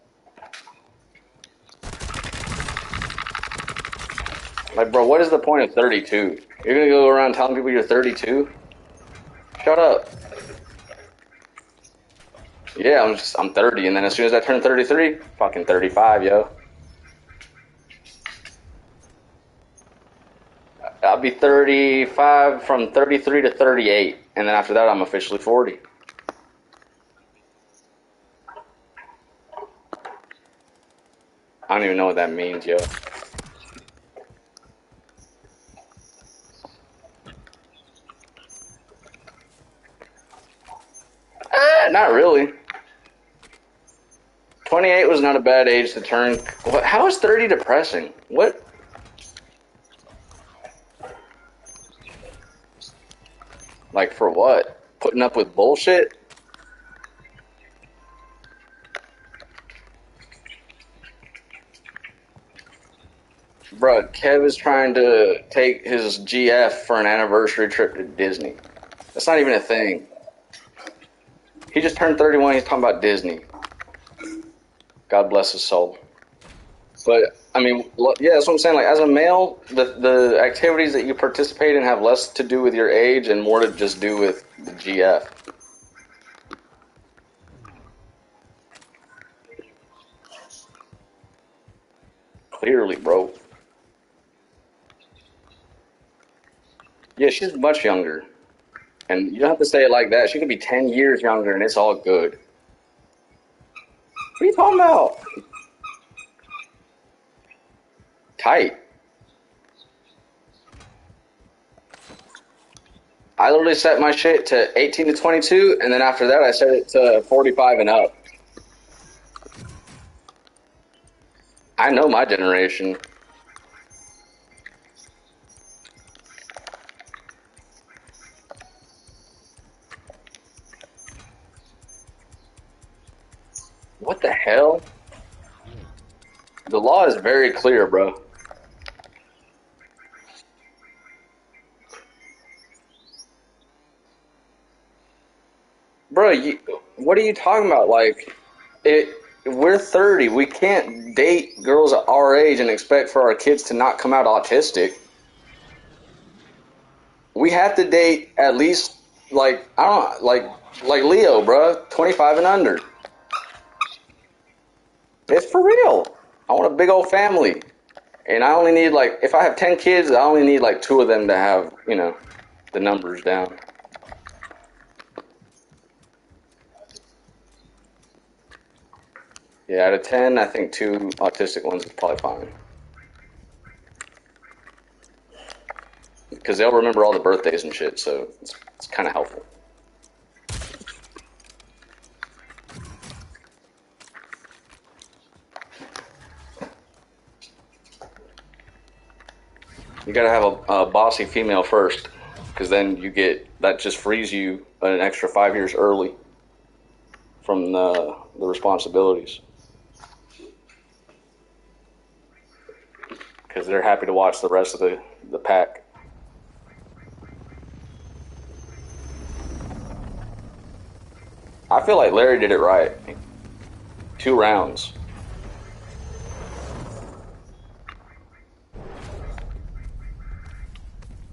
Like, bro, what is the point of 32? You're gonna go around telling people you're 32? Shut up. Yeah, I'm 30, and then as soon as I turn 33, fucking 35, yo. I'll be 35 from 33 to 38, and then after that, I'm officially 40. I don't even know what that means, yo. Not really. 28 was not a bad age to turn. What? How is 30 depressing? What? Like, for what? Putting up with bullshit? Bruh, Kev is trying to take his GF for an anniversary trip to Disney. That's not even a thing. He just turned 31. He's talking about Disney. God bless his soul. But I mean, yeah, that's what I'm saying. Like, as a male, the activities that you participate in have less to do with your age and more to just do with the GF. Clearly, bro. Yeah, she's much younger, and you don't have to say it like that. She could be 10 years younger, and it's all good. What are you talking about? Tight. I literally set my shit to 18 to 22, and then after that, I set it to 45 and up. I know my generation. What the hell? The law is very clear, bro. Bro, what are you talking about? Like, we're 30. We can't date girls at our age and expect for our kids to not come out autistic. We have to date at least, like, I don't like Leo, bro, 25 and under. It's for real. I want a big old family. And I only need, like, if I have 10 kids, I only need, like, 2 of them to have, the numbers down. Yeah, out of 10, I think 2 autistic ones is probably fine. Because they'll remember all the birthdays and shit, so it's kind of helpful. You gotta have a bossy female first, because then that just frees you an extra 5 years early from the responsibilities. Because they're happy to watch the rest of the pack. I feel like Larry did it right. 2 rounds.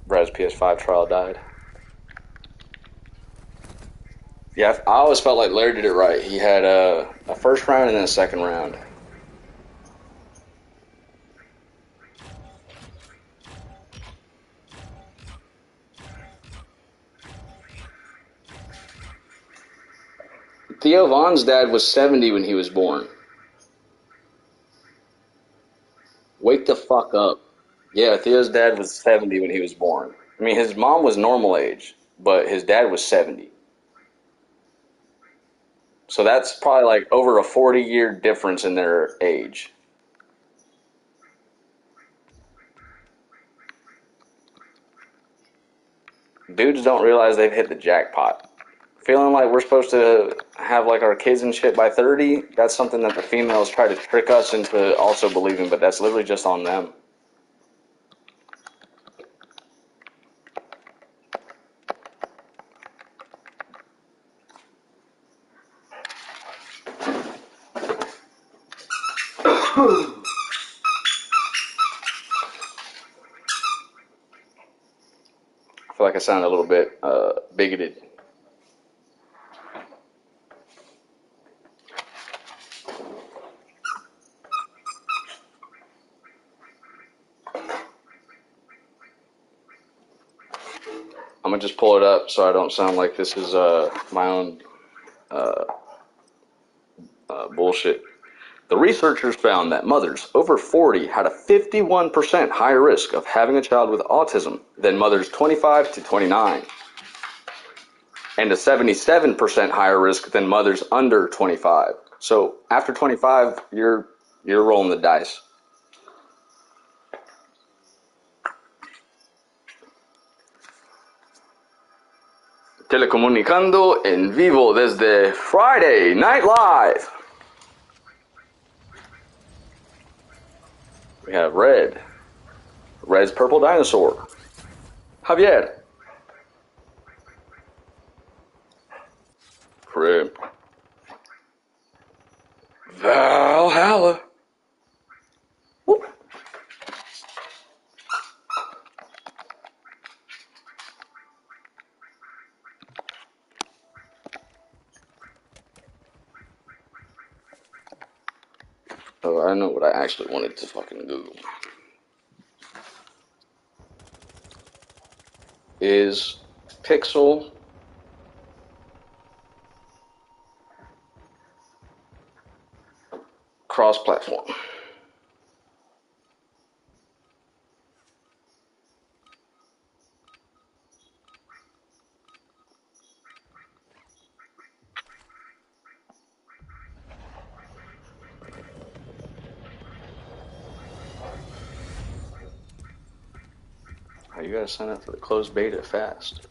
Brad's PS5 trial died. Yeah, I always felt like Larry did it right. He had a first round and then a second round. Theo Vaughn's dad was 70 when he was born. Wake the fuck up. Yeah, Theo's dad was 70 when he was born. I mean, his mom was normal age, but his dad was 70. So that's probably like over a 40-year difference in their age. Dudes don't realize they've hit the jackpot. Feeling like we're supposed to have like our kids and shit by 30, that's something that the females try to trick us into also believing, but that's literally just on them. like I sound a little bit bigoted. I'm gonna just pull it up so I don't sound like this is my own bullshit. The researchers found that mothers over 40 had a 51% higher risk of having a child with autism than mothers 25 to 29, and a 77% higher risk than mothers under 25. So after 25, you're rolling the dice. Telecomunicando en vivo desde Friday Night Live. We have Red. Red's purple dinosaur. Javier. Crib. Valhalla. Whoop. Oh, I know what I actually wanted to fucking Google. Is Pixel cross-platform? Oh, you gotta sign up for the closed beta fast.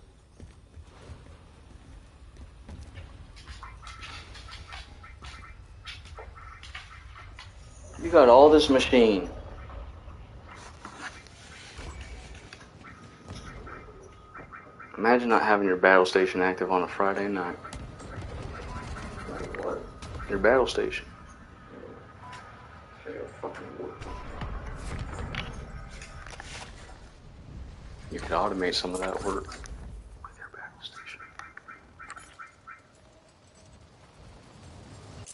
You got all this machine. Imagine not having your battle station active on a Friday night. What? Your battle station. You could automate some of that work with your battle station.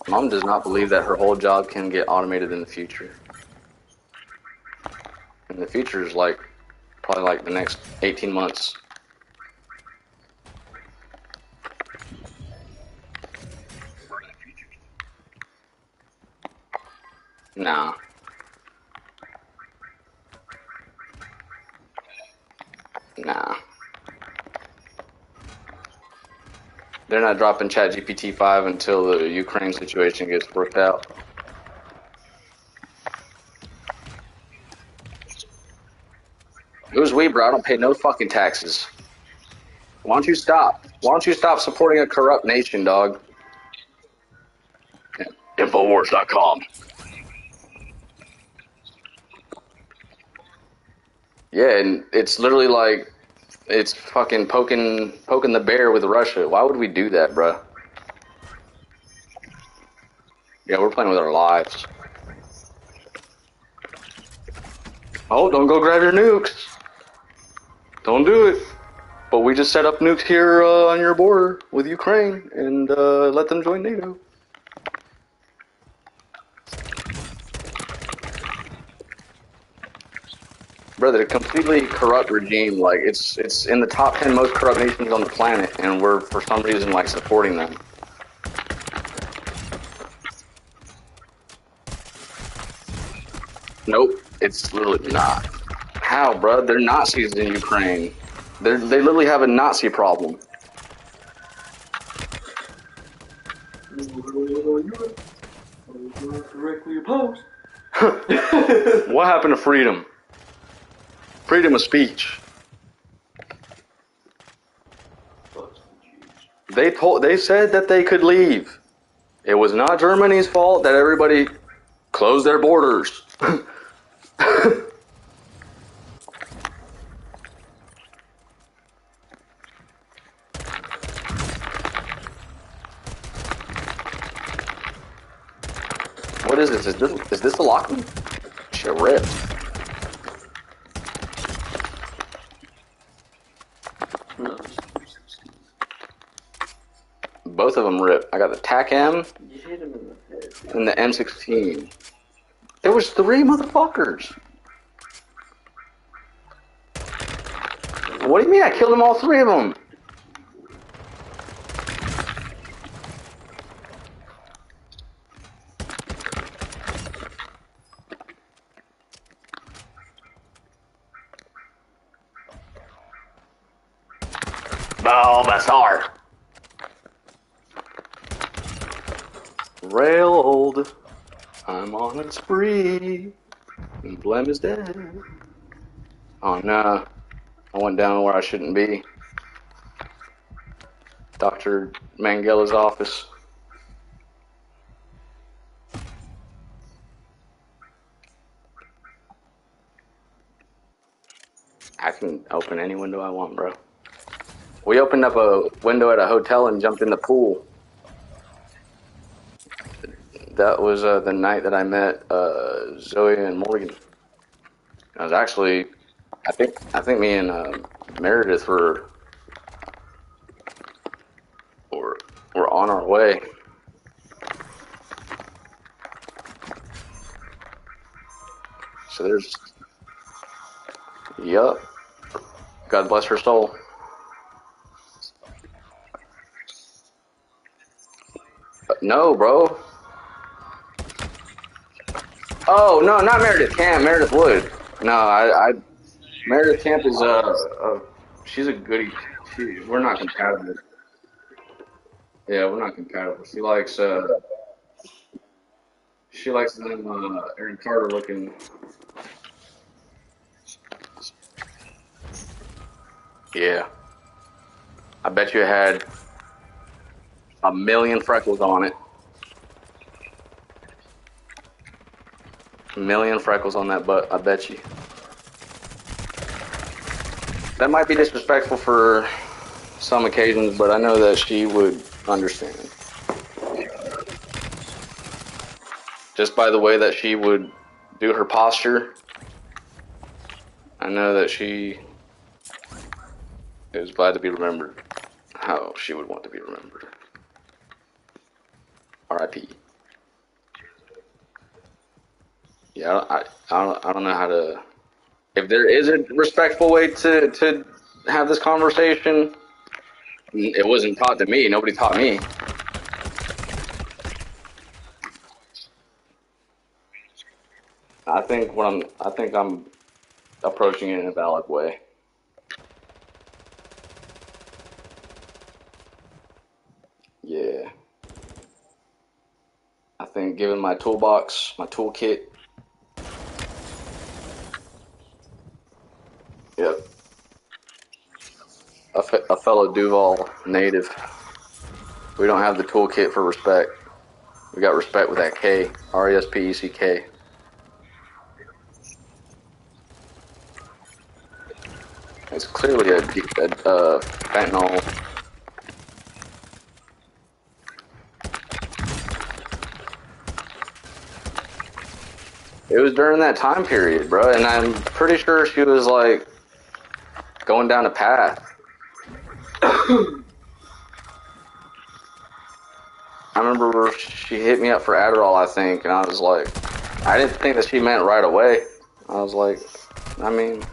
Mom does not believe that her whole job can get automated in the future. And the future is like, probably like the next 18 months. Nah. Nah. They're not dropping ChatGPT 5 until the Ukraine situation gets worked out. Who's we, bro? I don't pay no fucking taxes. Why don't you stop? Why don't you stop supporting a corrupt nation, dog? Infowars.com. Yeah, and it's literally like, it's fucking poking the bear with Russia. Why would we do that, bro? Yeah, we're playing with our lives. Oh, don't go grab your nukes. Don't do it. But we just set up nukes here on your border with Ukraine and let them join NATO. Brother, a completely corrupt regime. Like it's in the top 10 most corrupt nations on the planet, and we're for some reason like supporting them. Nope, it's literally not. How, bro? They're Nazis in Ukraine. They literally have a Nazi problem. Directly opposed. What happened to freedom? Freedom of speech. They said that they could leave. It was not Germany's fault that everybody closed their borders. What is this? Is this the lockman? Shit, rip. of them ripped. I got the TAC-M You hit him in the head. and the M16. There was 3 motherfuckers. What do you mean I killed them all 3 of them? Bulbasaur. Railed. I'm on a spree. And Blem is dead. Oh no. I went down where I shouldn't be. Dr. Mangella's office. I can open any window I want, bro. We opened up a window at a hotel and jumped in the pool. That was the night that I met Zoe and Morgan. I was actually, I think me and Meredith were on our way. So there's, yup. God bless her soul. No, bro. Oh no, not Meredith Camp. Meredith Wood. No, Meredith Camp is she's a goodie. We're not compatible. Yeah, we're not compatible. She likes them Aaron Carter looking. Yeah, I bet you it had a million freckles on it. A million freckles on that butt, I bet you. That might be disrespectful for some occasions, but I know that she would understand. Just by the way that she would do her posture, I know that she is glad to be remembered how she would want to be remembered. R.I.P. Yeah, I don't know how to. If there is a respectful way to have this conversation, it wasn't taught to me. Nobody taught me. I think I'm approaching it in a valid way. Yeah. I think given my toolbox, my toolkit. Yep. A fellow Duval native. We don't have the toolkit for respect. We got respect with that K. R-E-S-P-E-C-K. It's clearly a fentanyl. It was during that time period, bro, and I'm pretty sure she was like going down a path. I remember she hit me up for Adderall, I think, and I was like, I didn't think that she meant right away. I was like, I mean,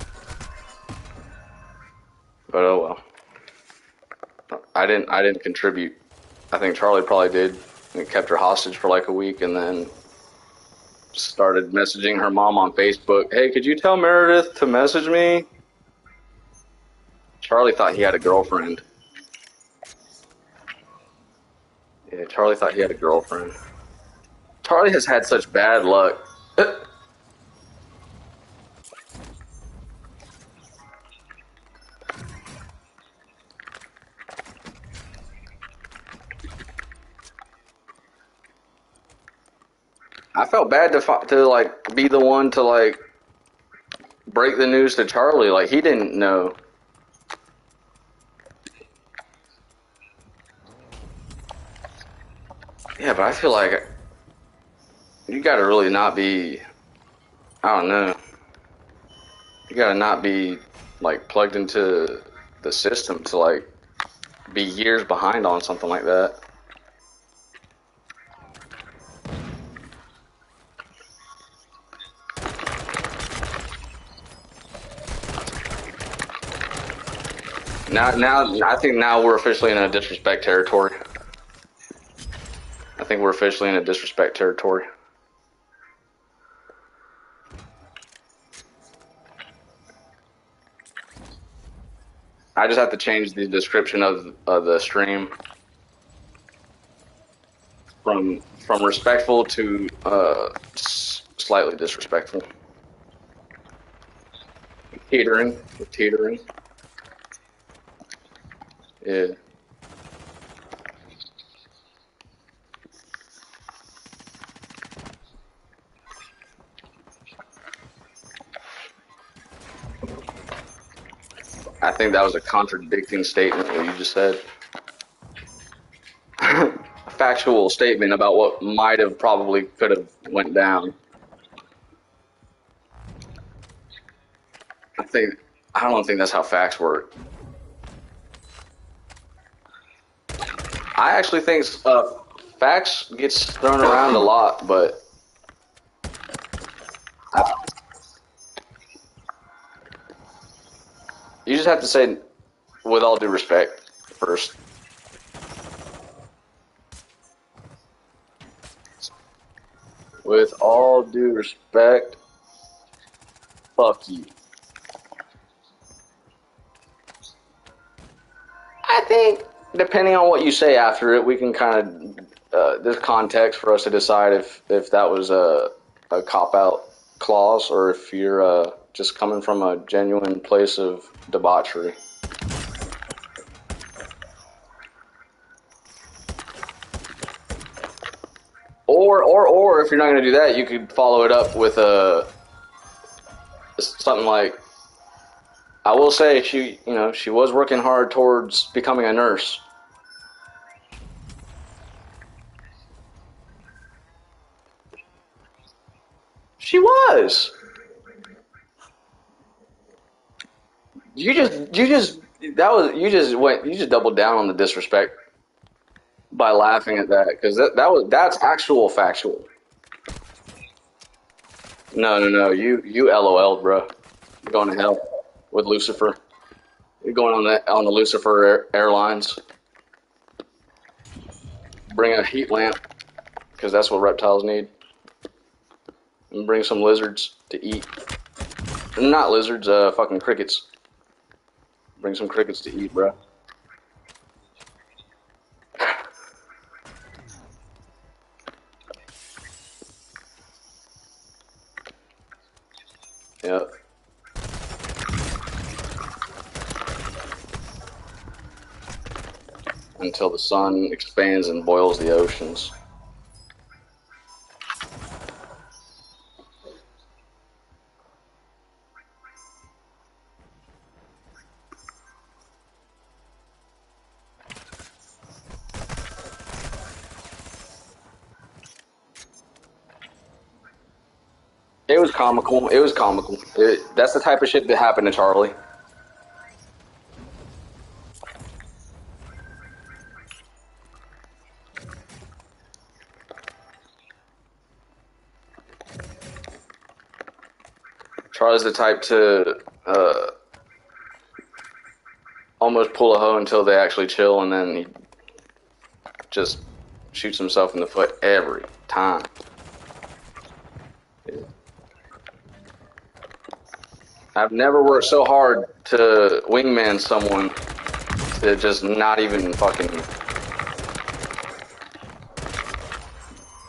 but oh well. I didn't contribute. I think Charlie probably did, and kept her hostage for like a week, and then started messaging her mom on Facebook. Hey, could you tell Meredith to message me? Charlie thought he had a girlfriend. Yeah, Charlie thought he had a girlfriend. Charlie has had such bad luck. I felt bad to like be the one to like break the news to Charlie. Like he didn't know. Yeah, but I feel like you gotta really not be. I don't know. You gotta not be like plugged into the system to like be years behind on something like that. I think now we're officially in a disrespect territory. I think we're officially in a disrespect territory. I just have to change the description of the stream from respectful to slightly disrespectful. Teetering. Teetering. Yeah. I think that was a contradicting statement what you just said. A factual statement about what might have probably could have went down. I don't think that's how facts work. I actually think facts gets thrown around a lot, but you just have to say, with all due respect, first. With all due respect, fuck you. I think, depending on what you say after it, we can kind of, there's context for us to decide if that was a cop-out clause or if you're just coming from a genuine place of debauchery. Or if you're not going to do that, you could follow it up with something like, I will say she was working hard towards becoming a nurse. She was. You just doubled down on the disrespect by laughing at that because that's actual factual. No, you LOL'd, bro. You're going to hell with Lucifer. You're going on the Lucifer Airlines. Bring a heat lamp because that's what reptiles need. And bring some lizards to eat. Not lizards, fucking crickets. Bring some crickets to eat, bro. Yep. Until the sun expands and boils the oceans. It was comical. It was comical. That's the type of shit that happened to Charlie. Charlie's the type to almost pull a hoe until they actually chill, and then he just shoots himself in the foot every time. I've never worked so hard to wingman someone to just not even fucking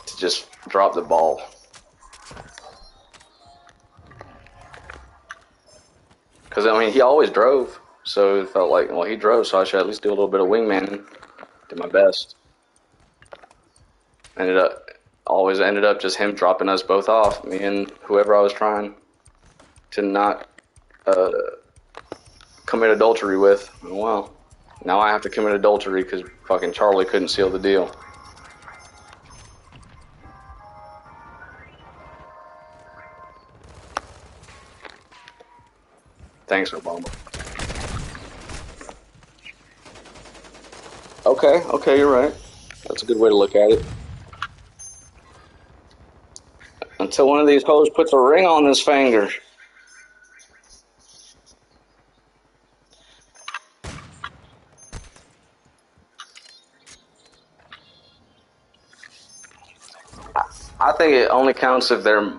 to just drop the ball. Because, I mean, he always drove, so it felt like, well, he drove, so I should at least do a little bit of wingman. Did my best. Always ended up just him dropping us both off, me and whoever I was trying to not commit adultery with. Well, now I have to commit adultery because fucking Charlie couldn't seal the deal. Thanks, Obama. Okay, you're right. That's a good way to look at it. Until one of these hoes puts a ring on this finger. I think it only counts if their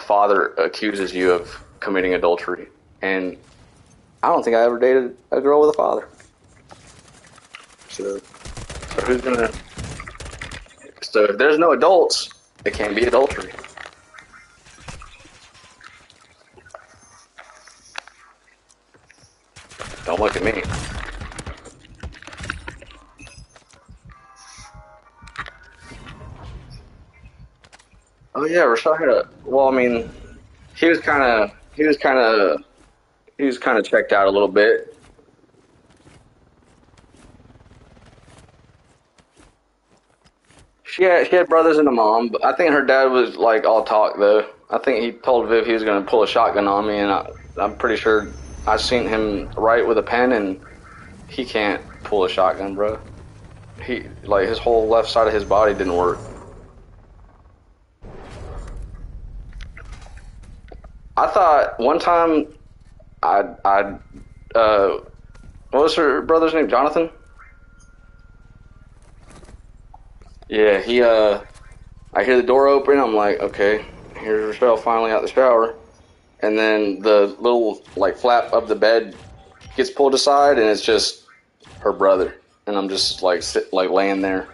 father accuses you of committing adultery. And I don't think I ever dated a girl with a father. So who's gonna? So if there's no adults, it can't be adultery. Don't look at me. Oh yeah, Rashad had a. Well, I mean, he was kind of, he was kind of, he was kind of checked out a little bit. She had brothers and a mom, but I think her dad was like all talk though. I think he told Viv he was gonna pull a shotgun on me, and I'm pretty sure I seen him write with a pen, and he can't pull a shotgun, bro. He like his whole left side of his body didn't work. I thought one time I uh what was her brother's name? Jonathan? Yeah, I hear the door open, I'm like, okay, here's Rochelle finally out the shower. And then the little like flap of the bed gets pulled aside and it's just her brother. And I'm just like laying there,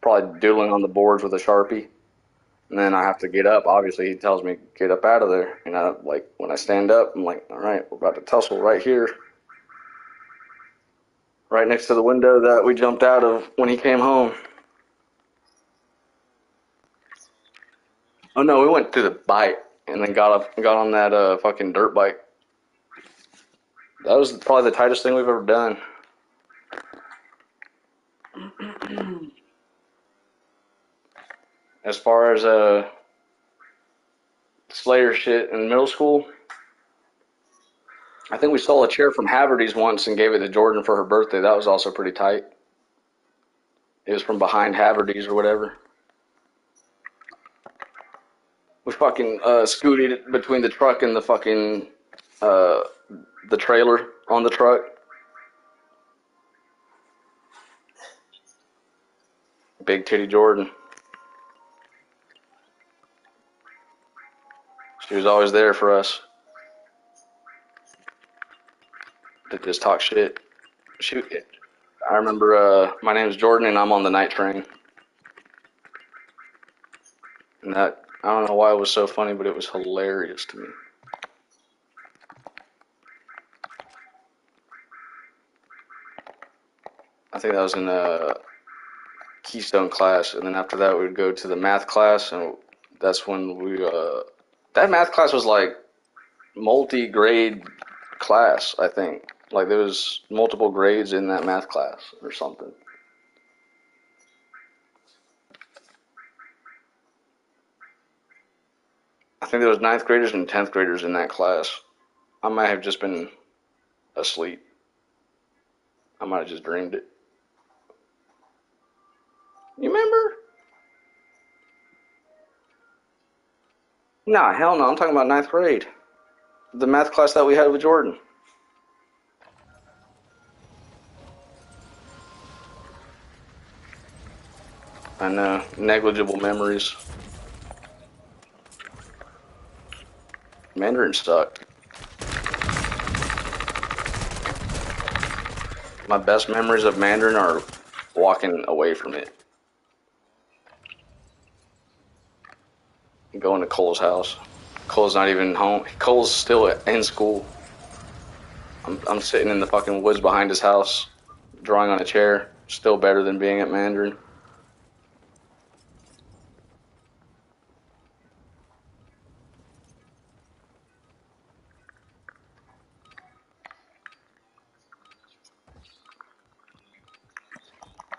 probably doodling on the boards with a Sharpie. And then I have to get up. Obviously, he tells me get up out of there. And I like when I stand up, I'm like, all right, we're about to tussle right here, right next to the window that we jumped out of when he came home. Oh no, we went through the bike and then got on that fucking dirt bike. That was probably the tightest thing we've ever done. As far as Slayer shit in middle school, I think we stole a chair from Haverty's once and gave it to Jordan for her birthday. That was also pretty tight. It was from behind Haverty's or whatever. We fucking scooted it between the truck and the fucking uh, the trailer on the truck. Big titty Jordan. She was always there for us to just talk shit. Shoot it. I remember my name's Jordan and I'm on the night train. And that, I don't know why it was so funny, but it was hilarious to me. I think that was in Keystone class, and then after that we would go to the math class, and that's when that math class was like multi-grade class, I think. Like there was multiple grades in that math class or something. I think there was ninth graders and 10th graders in that class. I might have just been asleep. I might have just dreamed it. You remember? Nah, hell no. I'm talking about ninth grade. The math class that we had with Jordan. I know. Negligible memories. Mandarin sucked. My best memories of Mandarin are walking away from it. Going to Cole's house. Cole's not even home. Cole's still in school. I'm sitting in the fucking woods behind his house, drawing on a chair. Still better than being at Mandarin.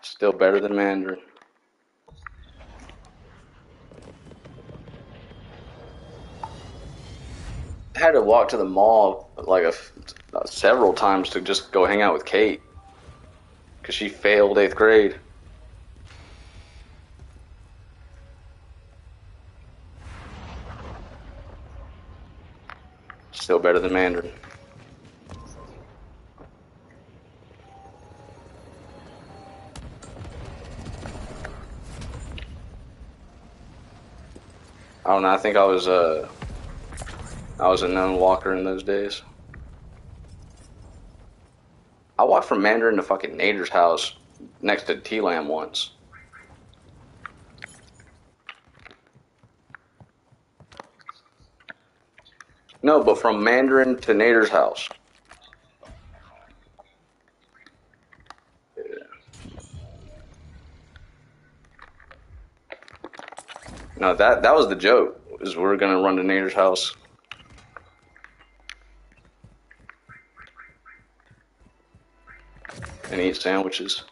Still better than Mandarin. I had to walk to the mall like several times to just go hang out with Kate because she failed 8th grade. Still better than Mandarin. I don't know. I think I was a known walker in those days. I walked from Mandarin to fucking Nader's house next to T-Lam once. No, but from Mandarin to Nader's house. Yeah. No, that was the joke. Is we're gonna run to Nader's house. And eat sandwiches.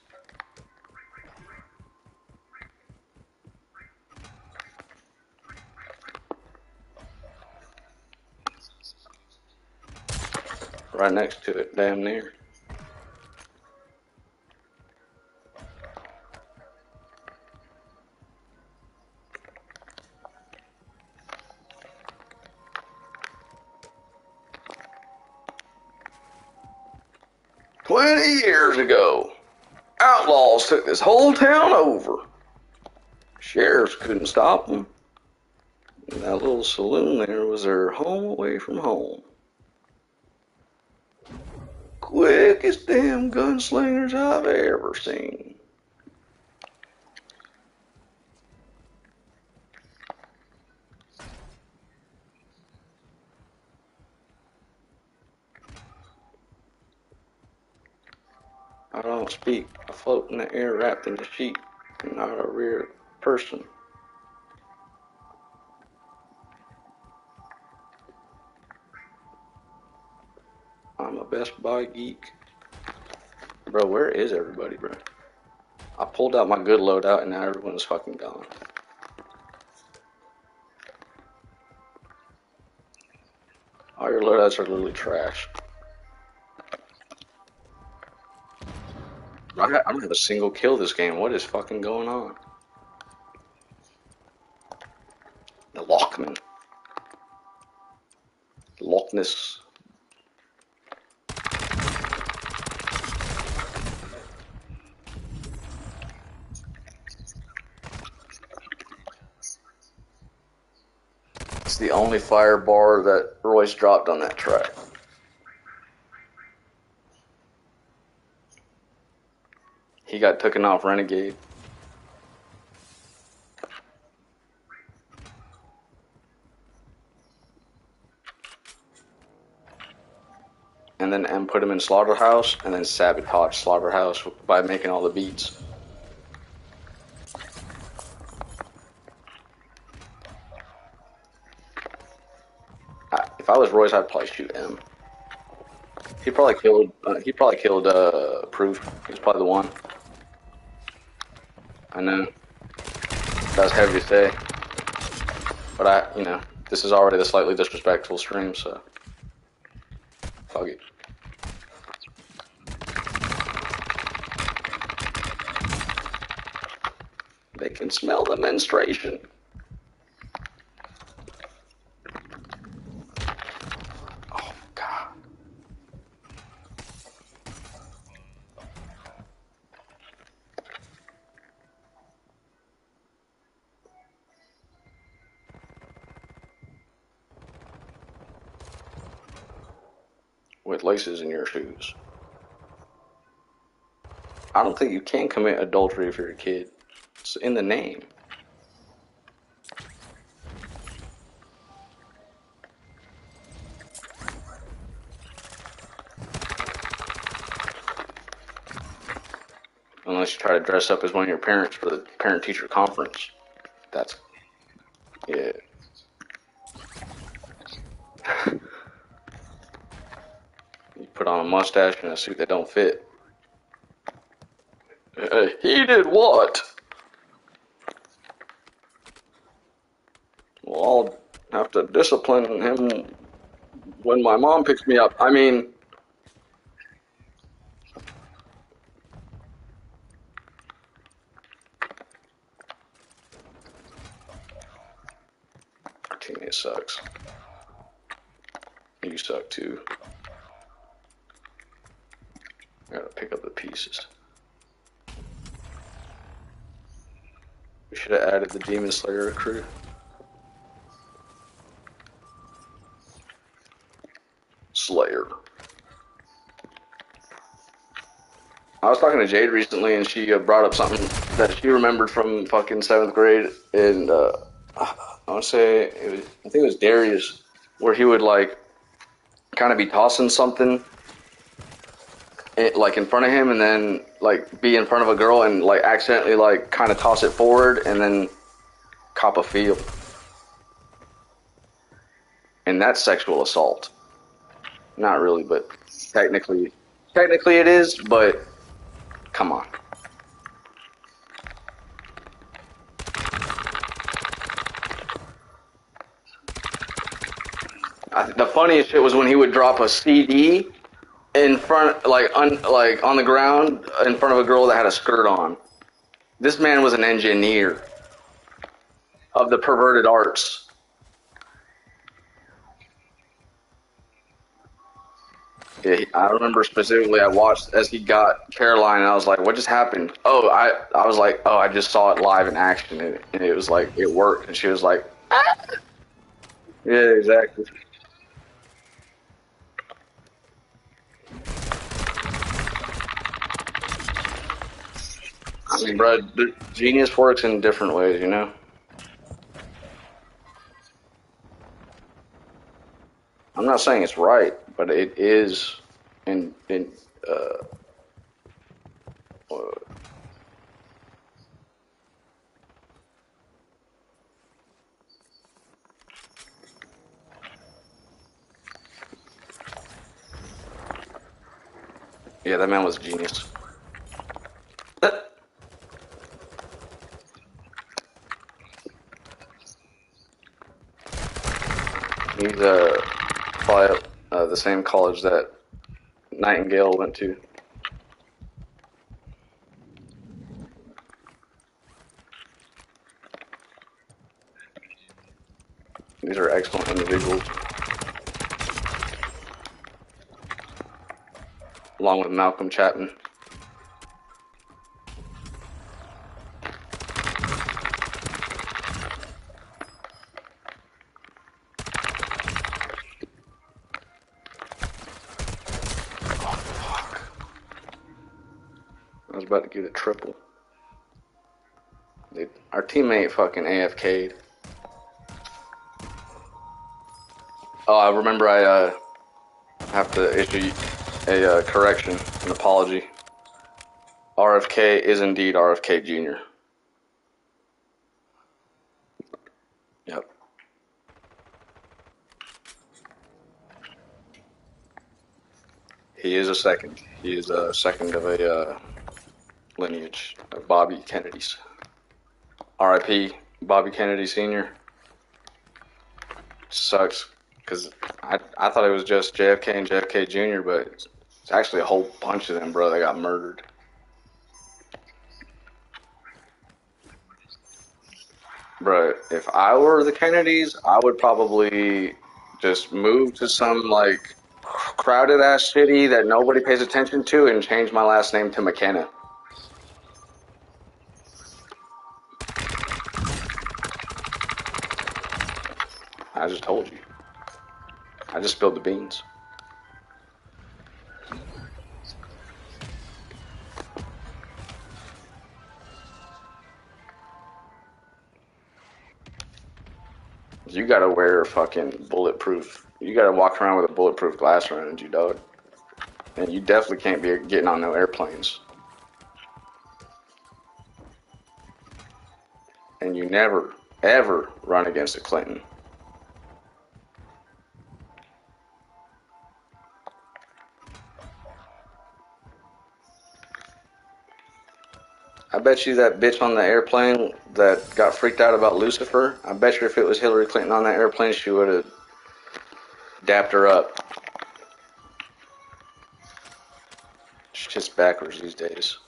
Right next to it, damn near. "20 years ago, outlaws took this whole town over. Sheriffs couldn't stop them. And that little saloon there was their home away from home. Quickest damn gunslingers I've ever seen." I don't speak. I float in the air wrapped in a sheet, not a real person. I'm a Best Buy geek. Bro, where is everybody, bro? I pulled out my good loadout and now everyone's fucking gone. All your loadouts are literally trash. I don't have a single kill this game. What is fucking going on? The Lockman. Loch Ness. It's the only fire bar that Royce dropped on that track. He got taken off Renegade. And then M put him in Slaughterhouse and then sabotaged Slaughterhouse by making all the beats. If I was Royce, I'd probably shoot M. He probably killed. Proof. He's probably the one. I know. That's heavy to say. But this is already the slightly disrespectful stream, so fuck it. They can smell the menstruation. Oh God. With laces in your shoes. I don't think you can commit adultery if you're a kid. It's in the name. Unless you try to dress up as one of your parents for the parent-teacher conference. That's... yeah. You put on a mustache and a suit that don't fit. He did what? Well, I'll have to discipline him when my mom picks me up. I mean... our teammate sucks. You suck too. I gotta pick up the pieces. We should have added the Demon Slayer crew. was talking to Jade recently, and she brought up something that she remembered from fucking seventh grade, and I want to say I think it was Darius, where he would like kind of be tossing something like in front of him, and then like be in front of a girl and like accidentally like kind of toss it forward, and then cop a feel, and that's sexual assault. Not really, but technically, technically it is. But come on. The funniest shit was when he would drop a CD in front, like on the ground in front of a girl that had a skirt on. This man was an engineer of the perverted arts. Yeah, I remember specifically. I watched as he got Caroline, and I was like, "What just happened?" Oh, I was like, "Oh, I just saw it live in action, and it was like it worked." And she was like, "Ah." Yeah, exactly. I mean, bro, genius works in different ways, you know. I'm not saying it's right, but it is. In uh, yeah, that man was a genius. He's probably the same college that Nightingale went to. These are excellent individuals, along with Malcolm Chapman. Oh, fuck. I was about to get a triple. Our teammate fucking AFK'd. Oh, I remember I have to issue a correction, an apology. RFK is indeed RFK Jr. Yep. He is a second. He is a second of a lineage of Bobby Kennedy's. RIP Bobby Kennedy Sr. Sucks because I thought it was just JFK and JFK Jr., but it's actually a whole bunch of them, bro. They got murdered. Bro, if I were the Kennedys, I would probably just move to some like crowded ass city that nobody pays attention to and change my last name to McKenna. I just told you. I just spilled the beans. You gotta wear fucking bulletproof. You gotta walk around with a bulletproof glass around you, dog. And you definitely can't be getting on no airplanes. And you never, ever run against a Clinton. I bet you that bitch on the airplane that got freaked out about Lucifer, I bet you if it was Hillary Clinton on that airplane, she would have dapped her up. She's just backwards these days.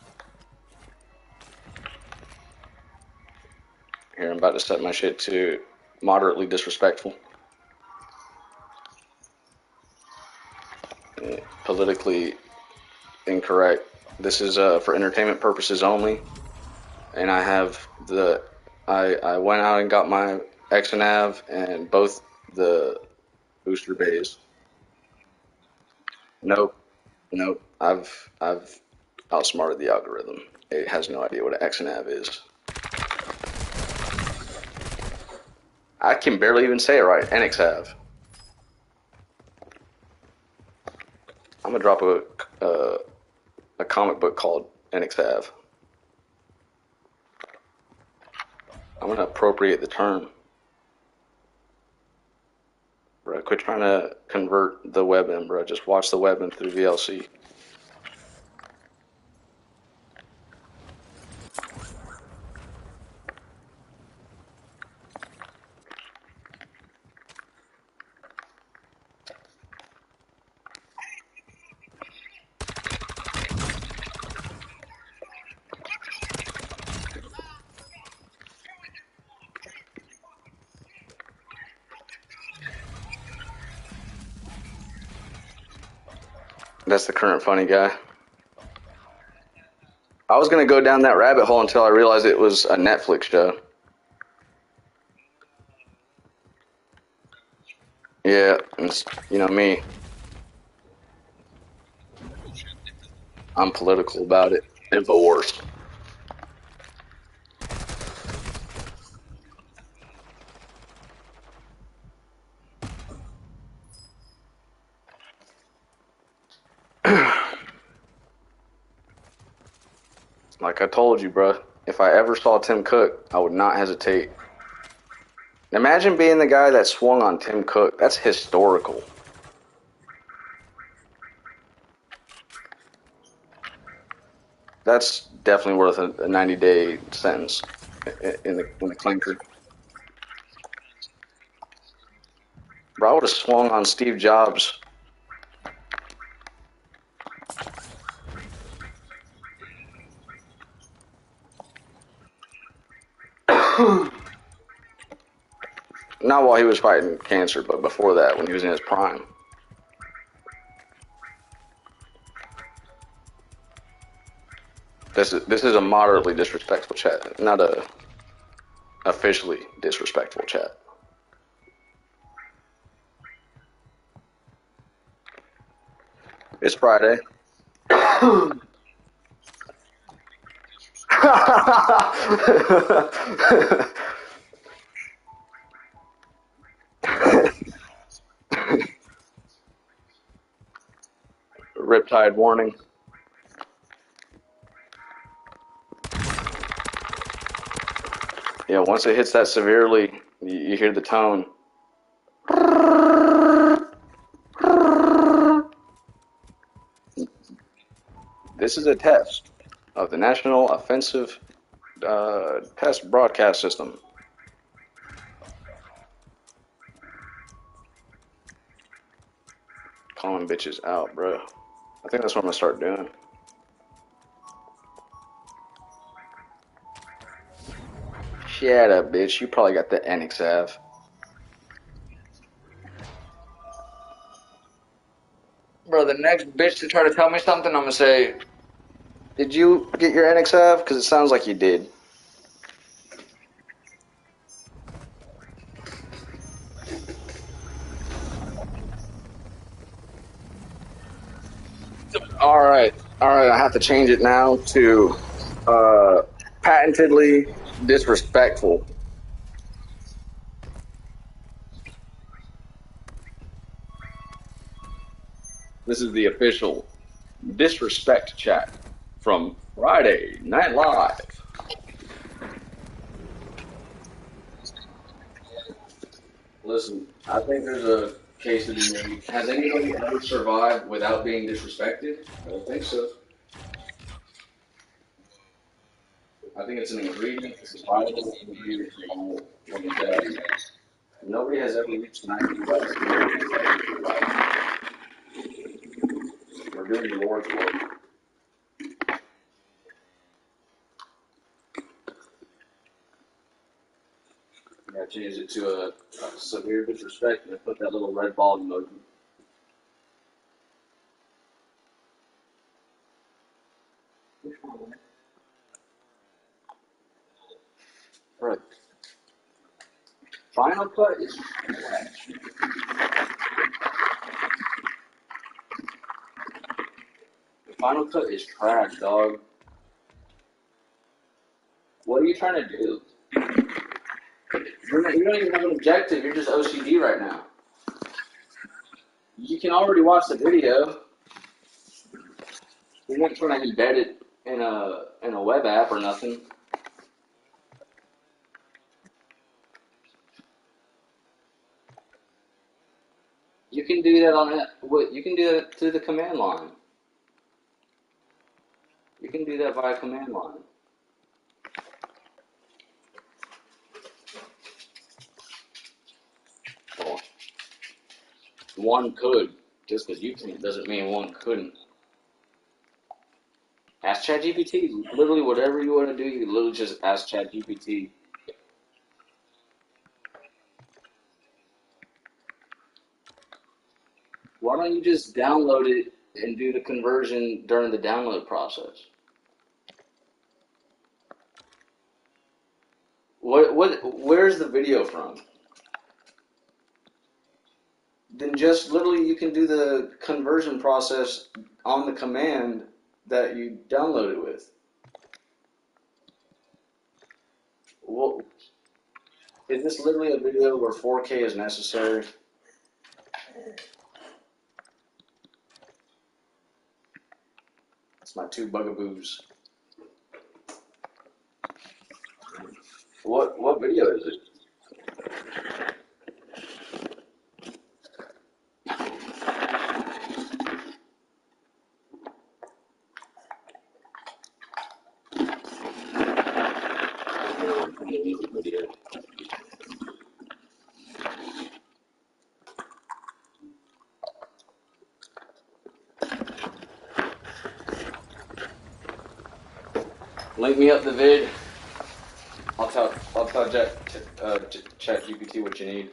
Here, I'm about to set my shit to moderately disrespectful. Politically incorrect. This is for entertainment purposes only. And I have I went out and got my XNAV and both the booster bays. Nope, nope. I've outsmarted the algorithm. It has no idea what an XNAV is. I can barely even say it right. NXAV. I'm gonna drop a comic book called NXAV. I'm gonna appropriate the term. Bro, quit trying to convert the webin, bro. Just watch the webin through VLC. That's the current funny guy. I was gonna go down that rabbit hole until I realized it was a Netflix show. Yeah, and you know me. I'm political about it. InfoWars. Like I told you, bro. If I ever saw Tim Cook, I would not hesitate. Imagine being the guy that swung on Tim Cook. That's historical. That's definitely worth a 90-day sentence in the clinker. Bro, I would have swung on Steve Jobs. Not while he was fighting cancer, but before that, when he was in his prime. This is a moderately disrespectful chat, not a officially disrespectful chat. It's Friday. Riptide warning. Yeah, once it hits that severely, you hear the tone. This is a test of the National Offensive Test Broadcast System. Calling bitches out, bro. I think that's what I'm gonna start doing. Shut up, bitch. You probably got the NXAV. Bro, the next bitch to try to tell me something, I'm gonna say, did you get your NXAV? Because it sounds like you did. Alright, I have to change it now to patentedly disrespectful. This is the official disrespect chat from Friday Night Live. Listen, I think there's a case to be made. Has anybody ever survived without being disrespected? I don't think so. I think it's an ingredient. It's a vital ingredient for longevity. Nobody has ever reached 90 levels. We're doing the Lord's work. I changed it to a severe disrespect and put that little red ball emoji. Right. Final cut is trash. Final Cut is trash, dog. What are you trying to do? You don't even have an objective. You're just OCD right now. You can already watch the video. You're not trying to embed it in a web app or nothing. You can do that on it. You can do that through the command line. You can do that via command line. Well, one could. Just because you can't doesn't mean one couldn't. Ask ChatGPT. Literally, whatever you want to do, you can literally just ask ChatGPT. Why don't you just download it and do the conversion during the download process? Where's the video from? Then just literally you can do the conversion process on the command that you download it with. Well, is this literally a video where 4K is necessary? That's my two bugaboos. What video is it? Link me up the vid. I'll tell ChatGPT what you need.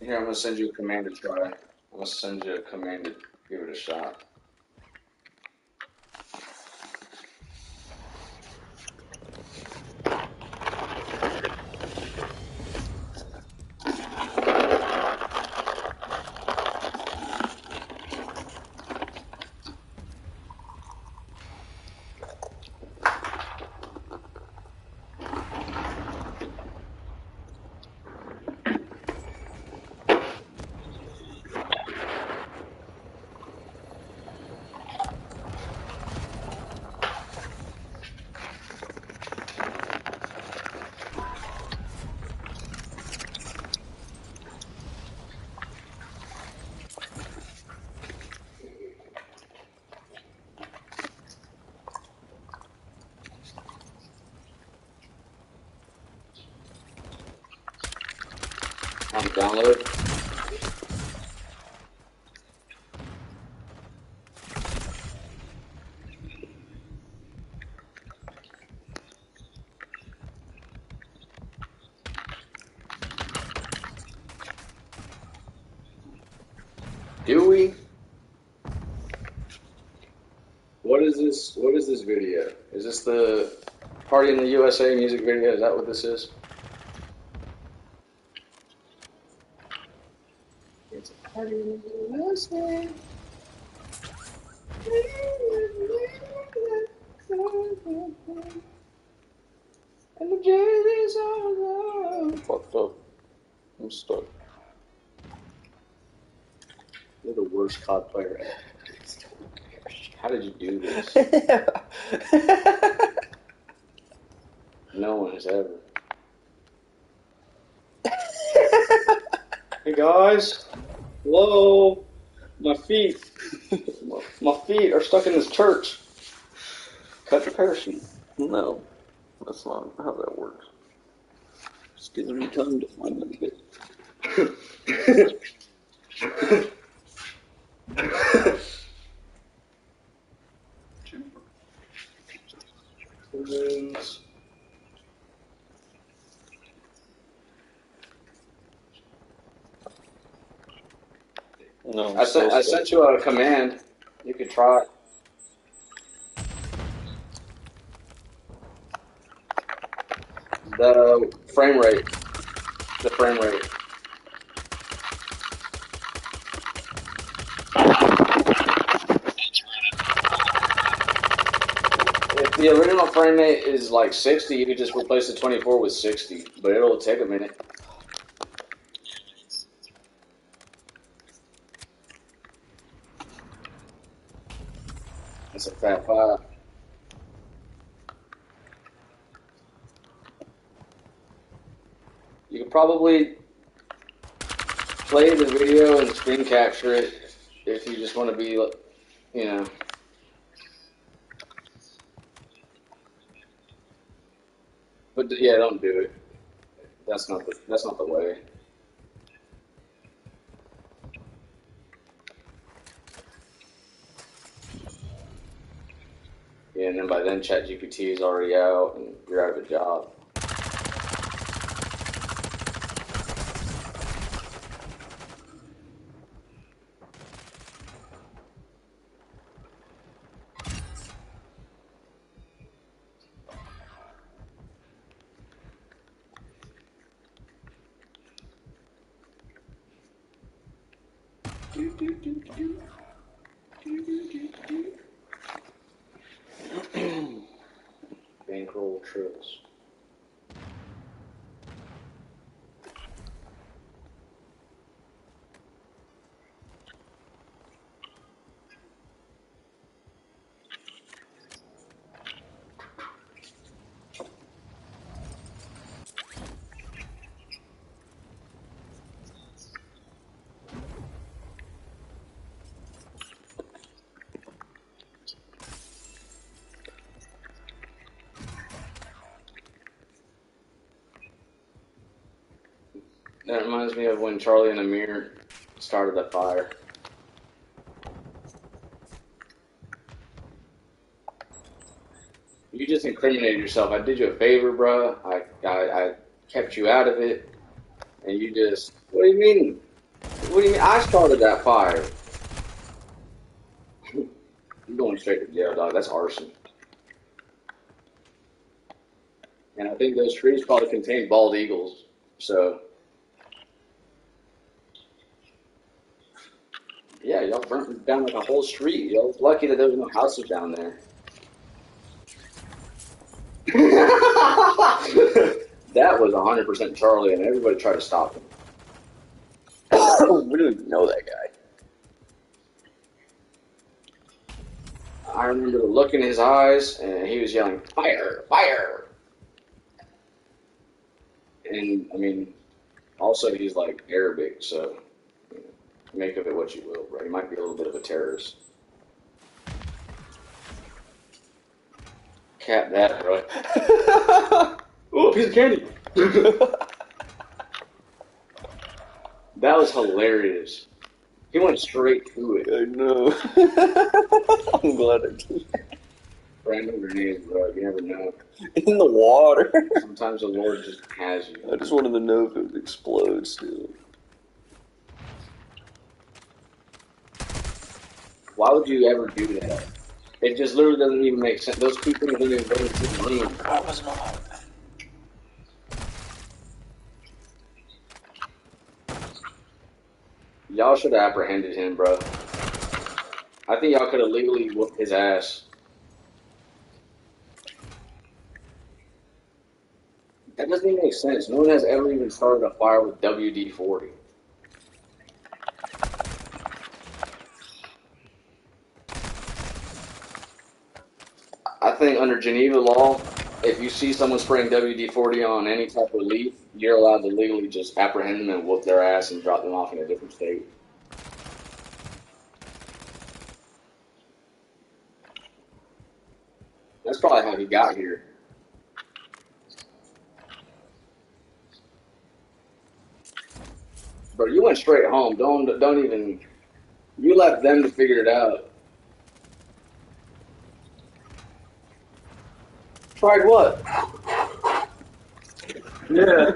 Here, I'm gonna send you a command to try. I'm gonna send you a command to give it a shot. On download. Do we? What is this? What is this video? Is this the Party in the USA music video? Is that what this is? It's a party in the USA. And the Jay-Z's all around. Fucked up. I'm stuck. You're the worst COD player ever. How did you do this? No one has ever. Hey guys. Hello. My feet. My feet are stuck in this church. Cut your parachute. No, that's not how that works. Just gives me time to find them. No, I sent you a command. You could try it. The frame rate. The frame rate. If the original frame rate is like 60, you could just replace the 24 with 60, but it'll take a minute. That's a fat five. You could probably play the video and screen capture it if you just want to be, you know. But yeah, don't do it. That's not the way. Yeah, and then by then ChatGPT is already out and you're out of a job. Bankroll trills. That reminds me of when Charlie and Amir started the fire. You just incriminated yourself. I did you a favor, bro. I kept you out of it, and you just. What do you mean? What do you mean? I started that fire. You're going straight to jail, dog. That's arson. And I think those trees probably contain bald eagles. So. Yeah, y'all burnt down like a whole street. Y'all lucky that there was no houses down there. That was 100% Charlie, and everybody tried to stop him. We don't even know that guy. I remember the look in his eyes, and he was yelling, "Fire! Fire!" And, I mean, also he's like Arabic, so make of it what you will, bro. He might be a little bit of a terrorist. Cap that, bro. Oh, piece of candy. That was hilarious. He went straight to it. I know. I'm glad I did. Random grenades, bro. You never know. In the water. Sometimes the Lord just has you. I just wanted to know if it would explode still. Why would you ever do that? It just literally doesn't even make sense. Those two things didn't even go into the room. I was not. Y'all should have apprehended him, bro. I think y'all could have legally whooped his ass. That doesn't even make sense. No one has ever even started a fire with WD-40. I think under Geneva law, if you see someone spraying WD-40 on any type of leaf, you're allowed to legally just apprehend them and whoop their ass and drop them off in a different state. That's probably how he got here. Bro, you went straight home. Don't even. You left them to figure it out. Tried what? Yeah.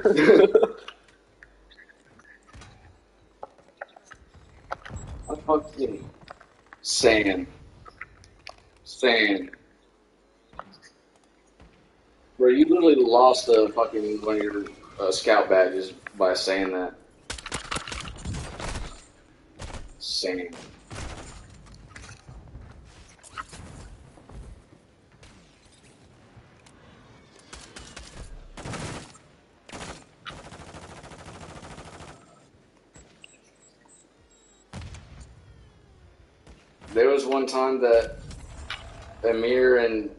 I'm fucking sand. Sand. Bro, you literally lost a fucking one of your scout badges by saying that. Sand. There was one time that Amir and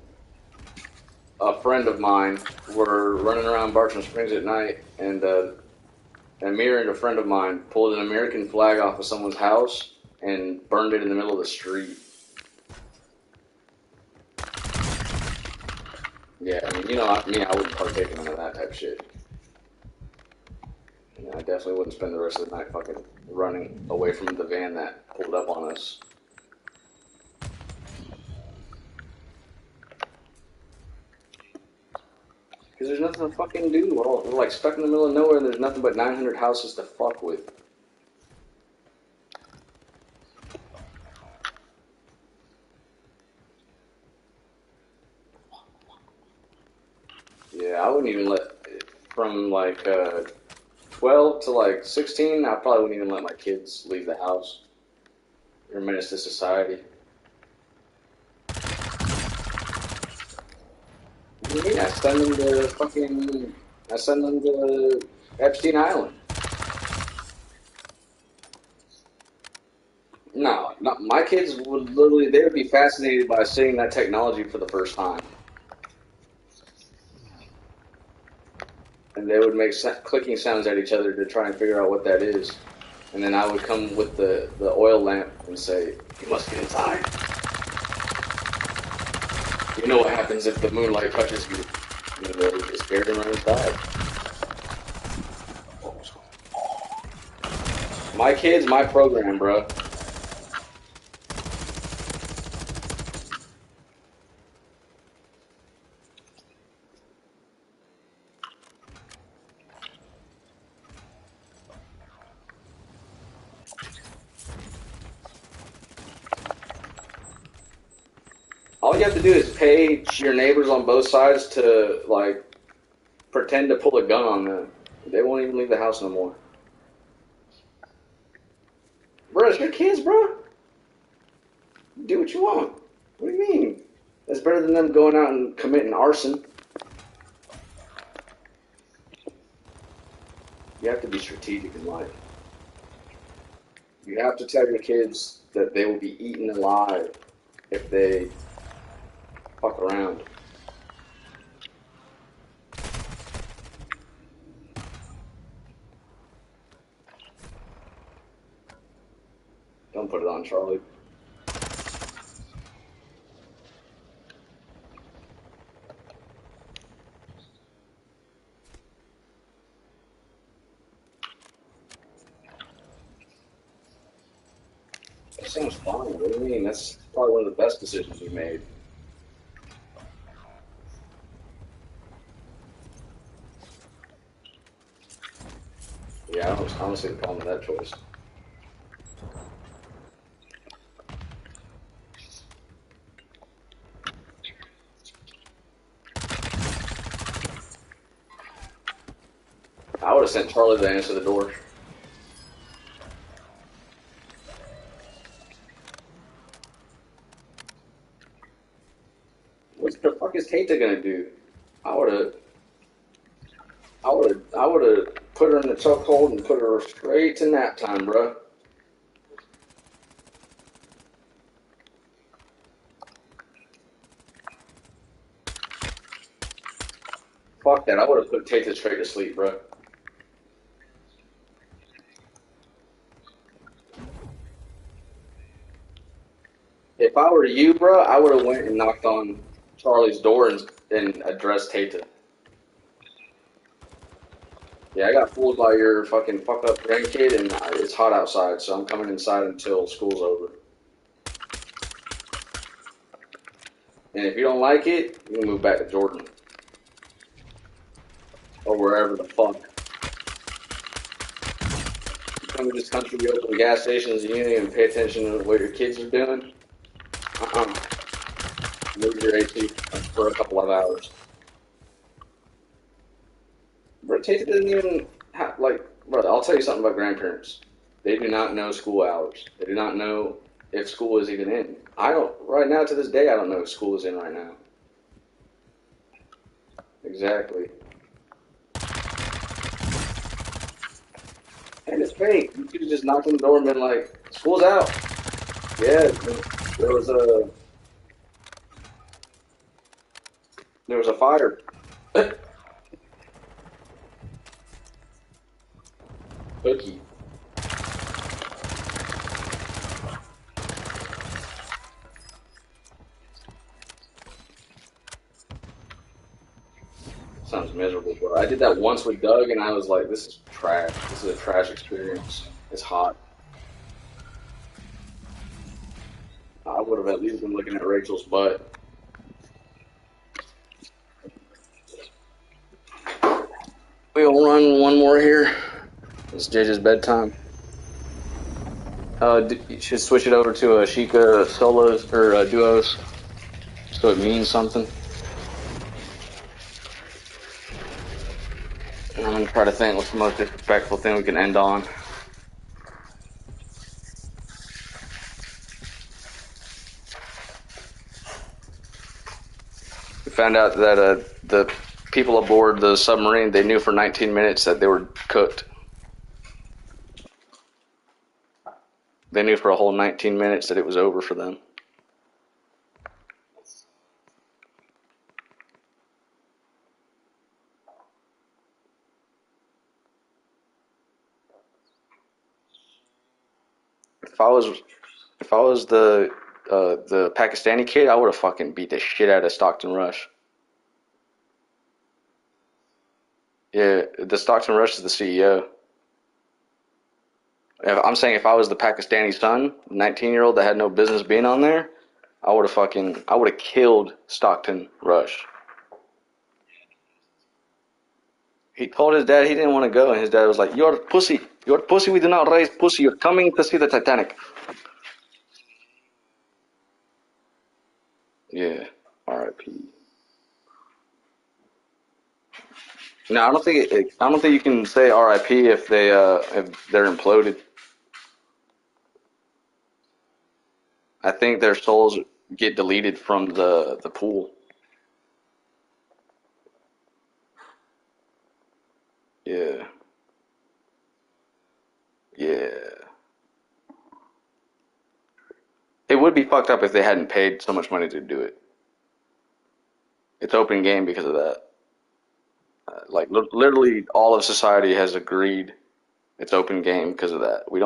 a friend of mine were running around Bartram Springs at night, and Amir and a friend of mine pulled an American flag off of someone's house and burned it in the middle of the street. Yeah, I mean, I wouldn't partake in none of that type of shit. I definitely wouldn't spend the rest of the night fucking running away from the van that pulled up on us. Because there's nothing to fucking do. We're like stuck in the middle of nowhere and there's nothing but 900 houses to fuck with. Yeah, I wouldn't even let, from like 12 to like 16, I probably wouldn't even let my kids leave the house. They're a menace to society. What do you mean? I send them to Epstein Island. No, not my kids would literally, they would be fascinated by seeing that technology for the first time. And they would make clicking sounds at each other to try and figure out what that is. And then I would come with the oil lamp and say, "You must get inside. You know what happens if the moonlight touches you. They would get scared and run inside." My kids, my program, bro. All you have to do is pay your neighbors on both sides to, like, pretend to pull a gun on them. They won't even leave the house no more. Bro, it's your kids, bro. Do what you want. What do you mean? That's better than them going out and committing arson. You have to be strategic in life. You have to tell your kids that they will be eaten alive if they fuck around. Don't put it on Charlie. That sounds fine. What do you mean? That's probably one of the best decisions we made. Yeah, I don't see the problem with that choice. I would have sent Charlie to answer the door. What the fuck is Tata gonna do? I would have, I would have put her in the chokehold and put her straight to nap time, bro. Fuck that. I would have put Tata straight to sleep, bro. If I were you, bro, I would have went and knocked on Charlie's door and addressed Tata. Yeah, I got fooled by your fucking fuck up grandkid, and it's hot outside, so I'm coming inside until school's over. And if you don't like it, you can move back to Jordan or wherever the fuck. You come to this country, we open gas stations, and you don't even pay attention to what your kids are doing. Uh-uh. Move your AC for a couple of hours. Bro, Tate doesn't even have, like, bro, I'll tell you something about grandparents. They do not know school hours. They do not know if school is even in. I don't, right now to this day, I don't know if school is in right now. Exactly. And it's fake. You could have just knocked on the door and been like, school's out. Yeah, there was a, there was a fire. Cookie. Sounds miserable, bro. I did that once with Doug, and I was like, this is trash. This is a trash experience. It's hot. I would have at least been looking at Rachel's butt. We'll run one more here. It's JJ's bedtime. You should switch it over to a Sheikah solos or duos, so it means something. And I'm gonna try to think what's the most disrespectful thing we can end on. We found out that the people aboard the submarine, they knew for 19 minutes that they were cooked. They knew for a whole 19 minutes that it was over for them. If I was the Pakistani kid, I would have fucking beat the shit out of Stockton Rush. Yeah, the Stockton Rush is the CEO. I'm saying if I was the Pakistani son, 19-year-old that had no business being on there, I would have killed Stockton Rush. He told his dad he didn't want to go, and his dad was like, "You're pussy. You're pussy. We do not raise pussy. You're coming to see the Titanic." Yeah, R.I.P. No, I don't think you can say R.I.P. if they're imploded. I think their souls get deleted from the pool. Yeah, yeah. It would be fucked up if they hadn't paid so much money to do it. It's open game because of that. Like literally, all of society has agreed it's open game because of that. We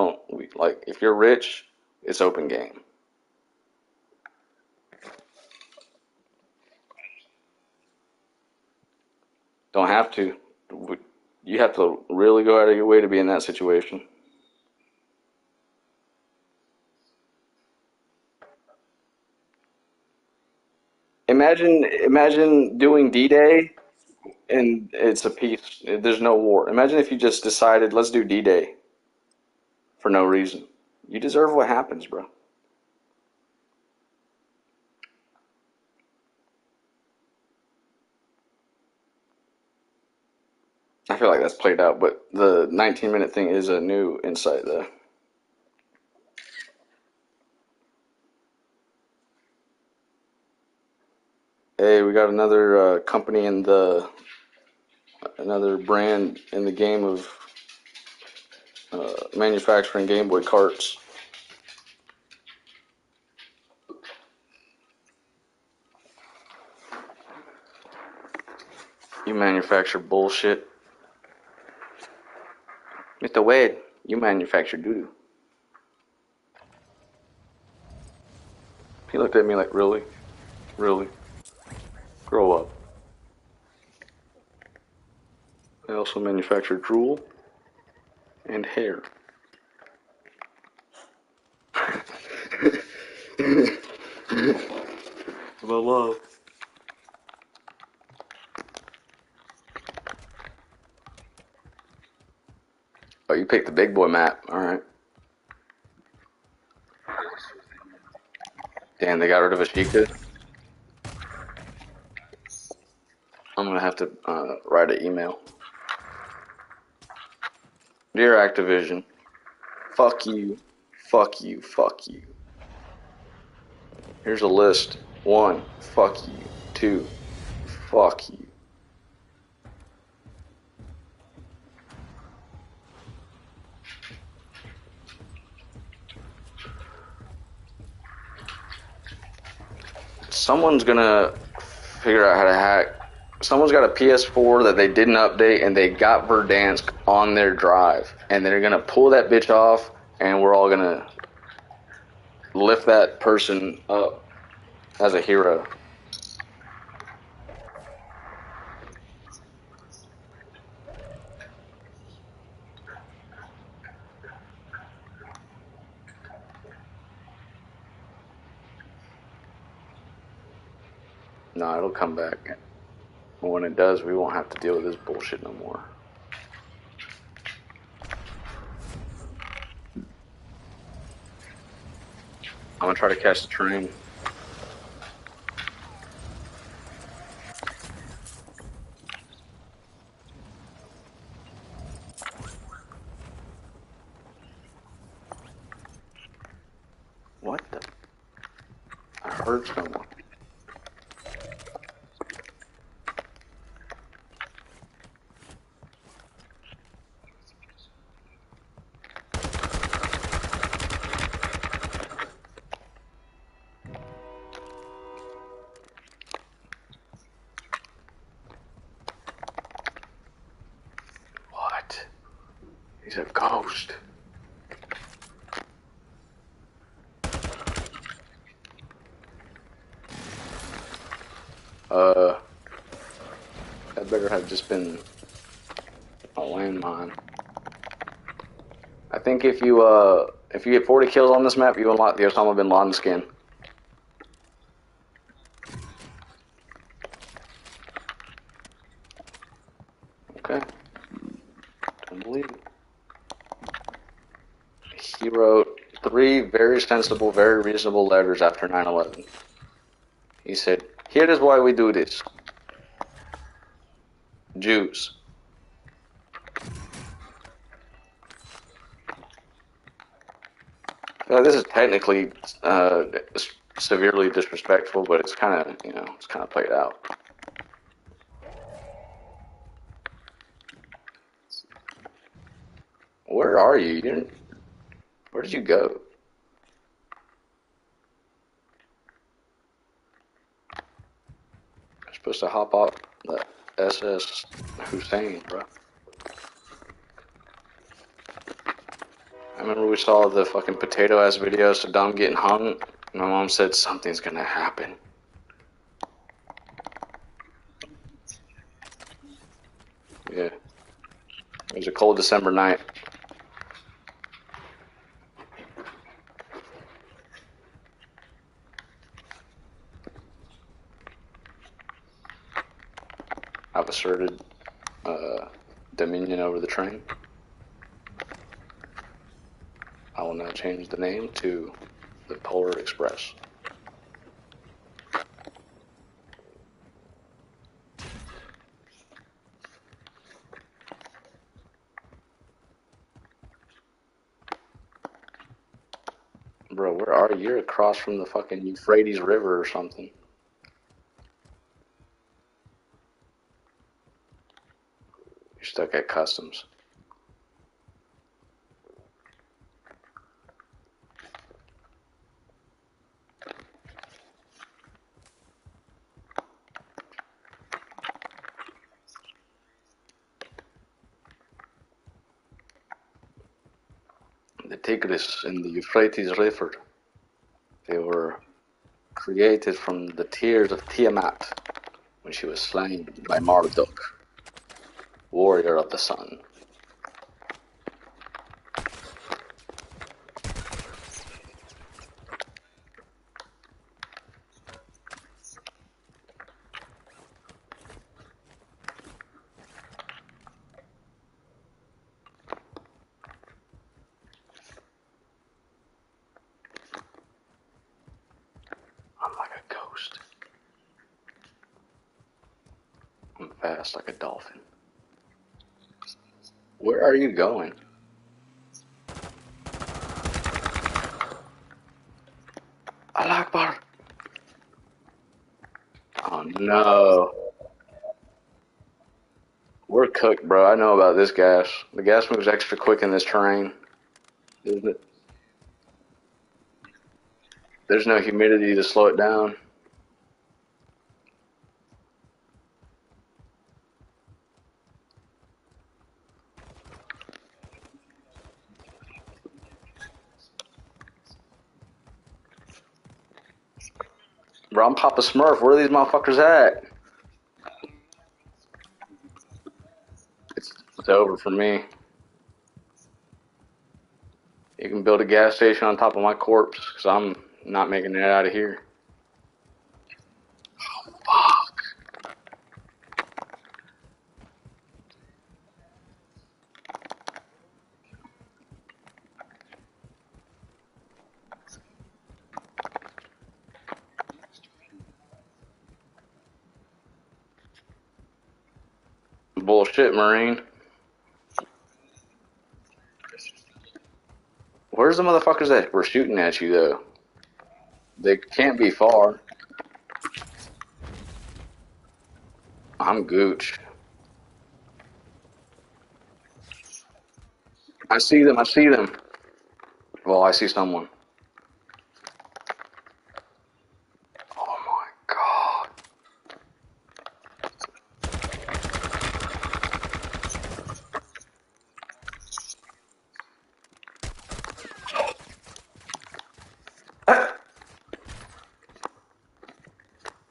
like if you're rich, it's open game. Don't have to. You have to really go out of your way to be in that situation. Imagine doing D-Day and it's a peace. There's no war. Imagine if you just decided, let's do D-Day for no reason. You deserve what happens, bro. I feel like that's played out, but the 19-minute thing is a new insight, though. Hey, we got another company in another brand in the game of manufacturing Game Boy carts. You manufacture bullshit. Mr. Wade, you manufacture doo-doo. He looked at me like, really? Really? Grow up. They also manufacture drool and hair. My love. Oh, you picked the big boy map. Alright. Damn, they got rid of Ashika. I'm gonna have to write an email. Dear Activision, fuck you, fuck you, fuck you. Here's a list. 1, fuck you. 2, fuck you. Someone's gonna figure out how to hack. Someone's got a PS4 that they didn't update and they got Verdansk on their drive. And they're gonna pull that bitch off and we're all gonna lift that person up as a hero. No, it'll come back. But when it does, we won't have to deal with this bullshit no more. I'm gonna try to catch the train. What the? I heard someone. What? He's a ghost. That better have just been a landmine. I think if you get 40 kills on this map, you unlock the Osama bin Laden skin. Okay. Don't believe it. He wrote 3 very sensible, very reasonable letters after 9/11. He said, "Here is why we do this. Jews." This is technically severely disrespectful, but it's kind of, it's kind of played out. Where are you? Where did you go? You're supposed to hop off the SS Hussein, bro. I remember we saw the fucking potato-ass video of Saddam getting hung. My mom said something's gonna happen. Yeah. It was a cold December night. I've asserted dominion over the train. I will now change the name to the Polar Express. Bro, where are you? You're across from the fucking Euphrates River or something. You're stuck at customs. The Tigris and the Euphrates River, they were created from the tears of Tiamat when she was slain by Marduk. Warrior of the sun. I'm like a ghost. I'm fast like a dolphin. Where are you going? Allah Akbar. Oh no. We're cooked, bro. I know about this gas. The gas moves extra quick in this terrain. Isn't it? There's no humidity to slow it down. Bro, I'm Papa Smurf. Where are these motherfuckers at? It's over for me. You can build a gas station on top of my corpse, because I'm not making it out of here. Fuck. Bullshit, Marine. Where's the motherfuckers that were shooting at you, though? They can't be far. I'm Gooch. I see them. I see them. Well, I see someone. Oh my god.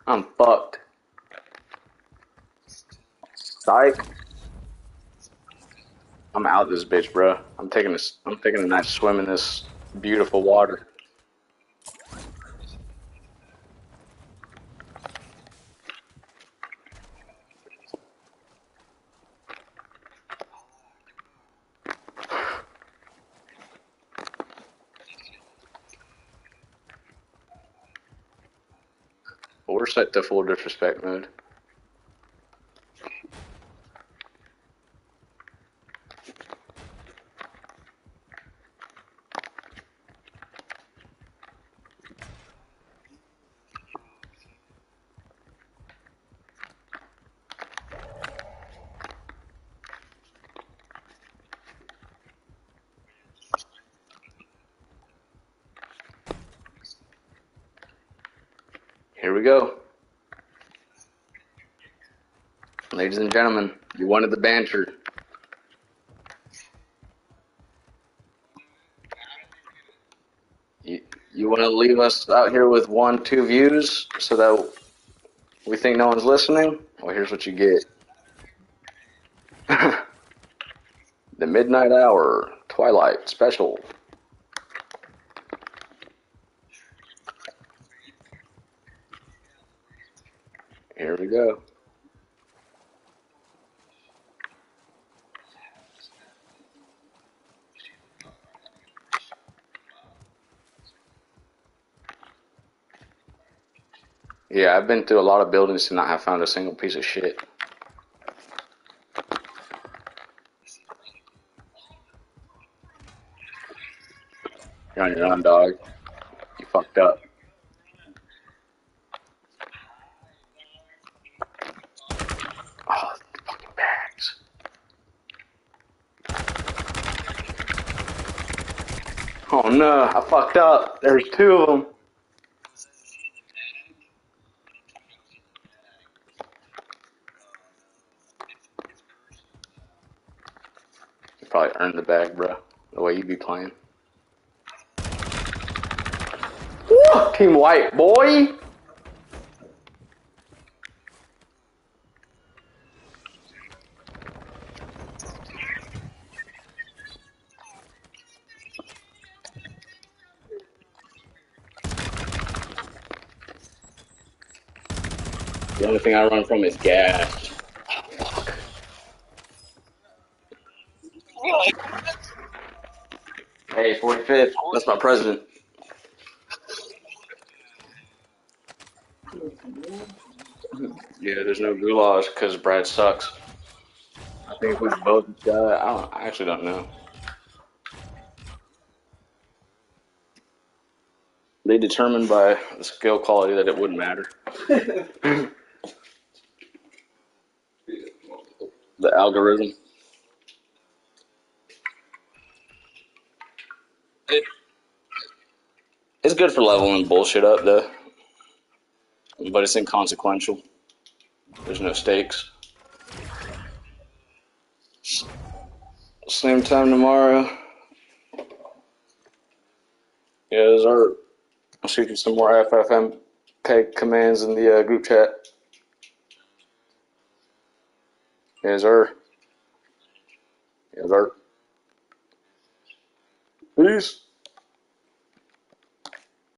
I'm fucked. Psych. I'm out this bitch, bro. I'm taking a nice swim in this beautiful water. But we're set to full disrespect mode. Here we go. Ladies and gentlemen, you wanted the banter. You want to leave us out here with 1, 2 views so that we think no one's listening? Well, here's what you get. The Midnight Hour Twilight Special. Here we go. Yeah, I've been through a lot of buildings and not have found a single piece of shit. You're on your own, dog. You fucked up. Oh, fucking bags. Oh no, I fucked up. There's 2 of them. You probably earned the bag, bro. The way you be playing. Woo! Team White, boy! The only thing I run from is gas. Hey, 45th. That's my president. Yeah, there's no goulash because Brad sucks. I think if we both die, I actually don't know. They determined by the skill quality that it wouldn't matter. The algorithm. It, it's good for leveling bullshit up, though. But it's inconsequential. There's no stakes. Same time tomorrow. Yeah, there's our. I'll shoot you some more FFmpeg commands in the group chat. Yes, sir. Yes, sir. Peace.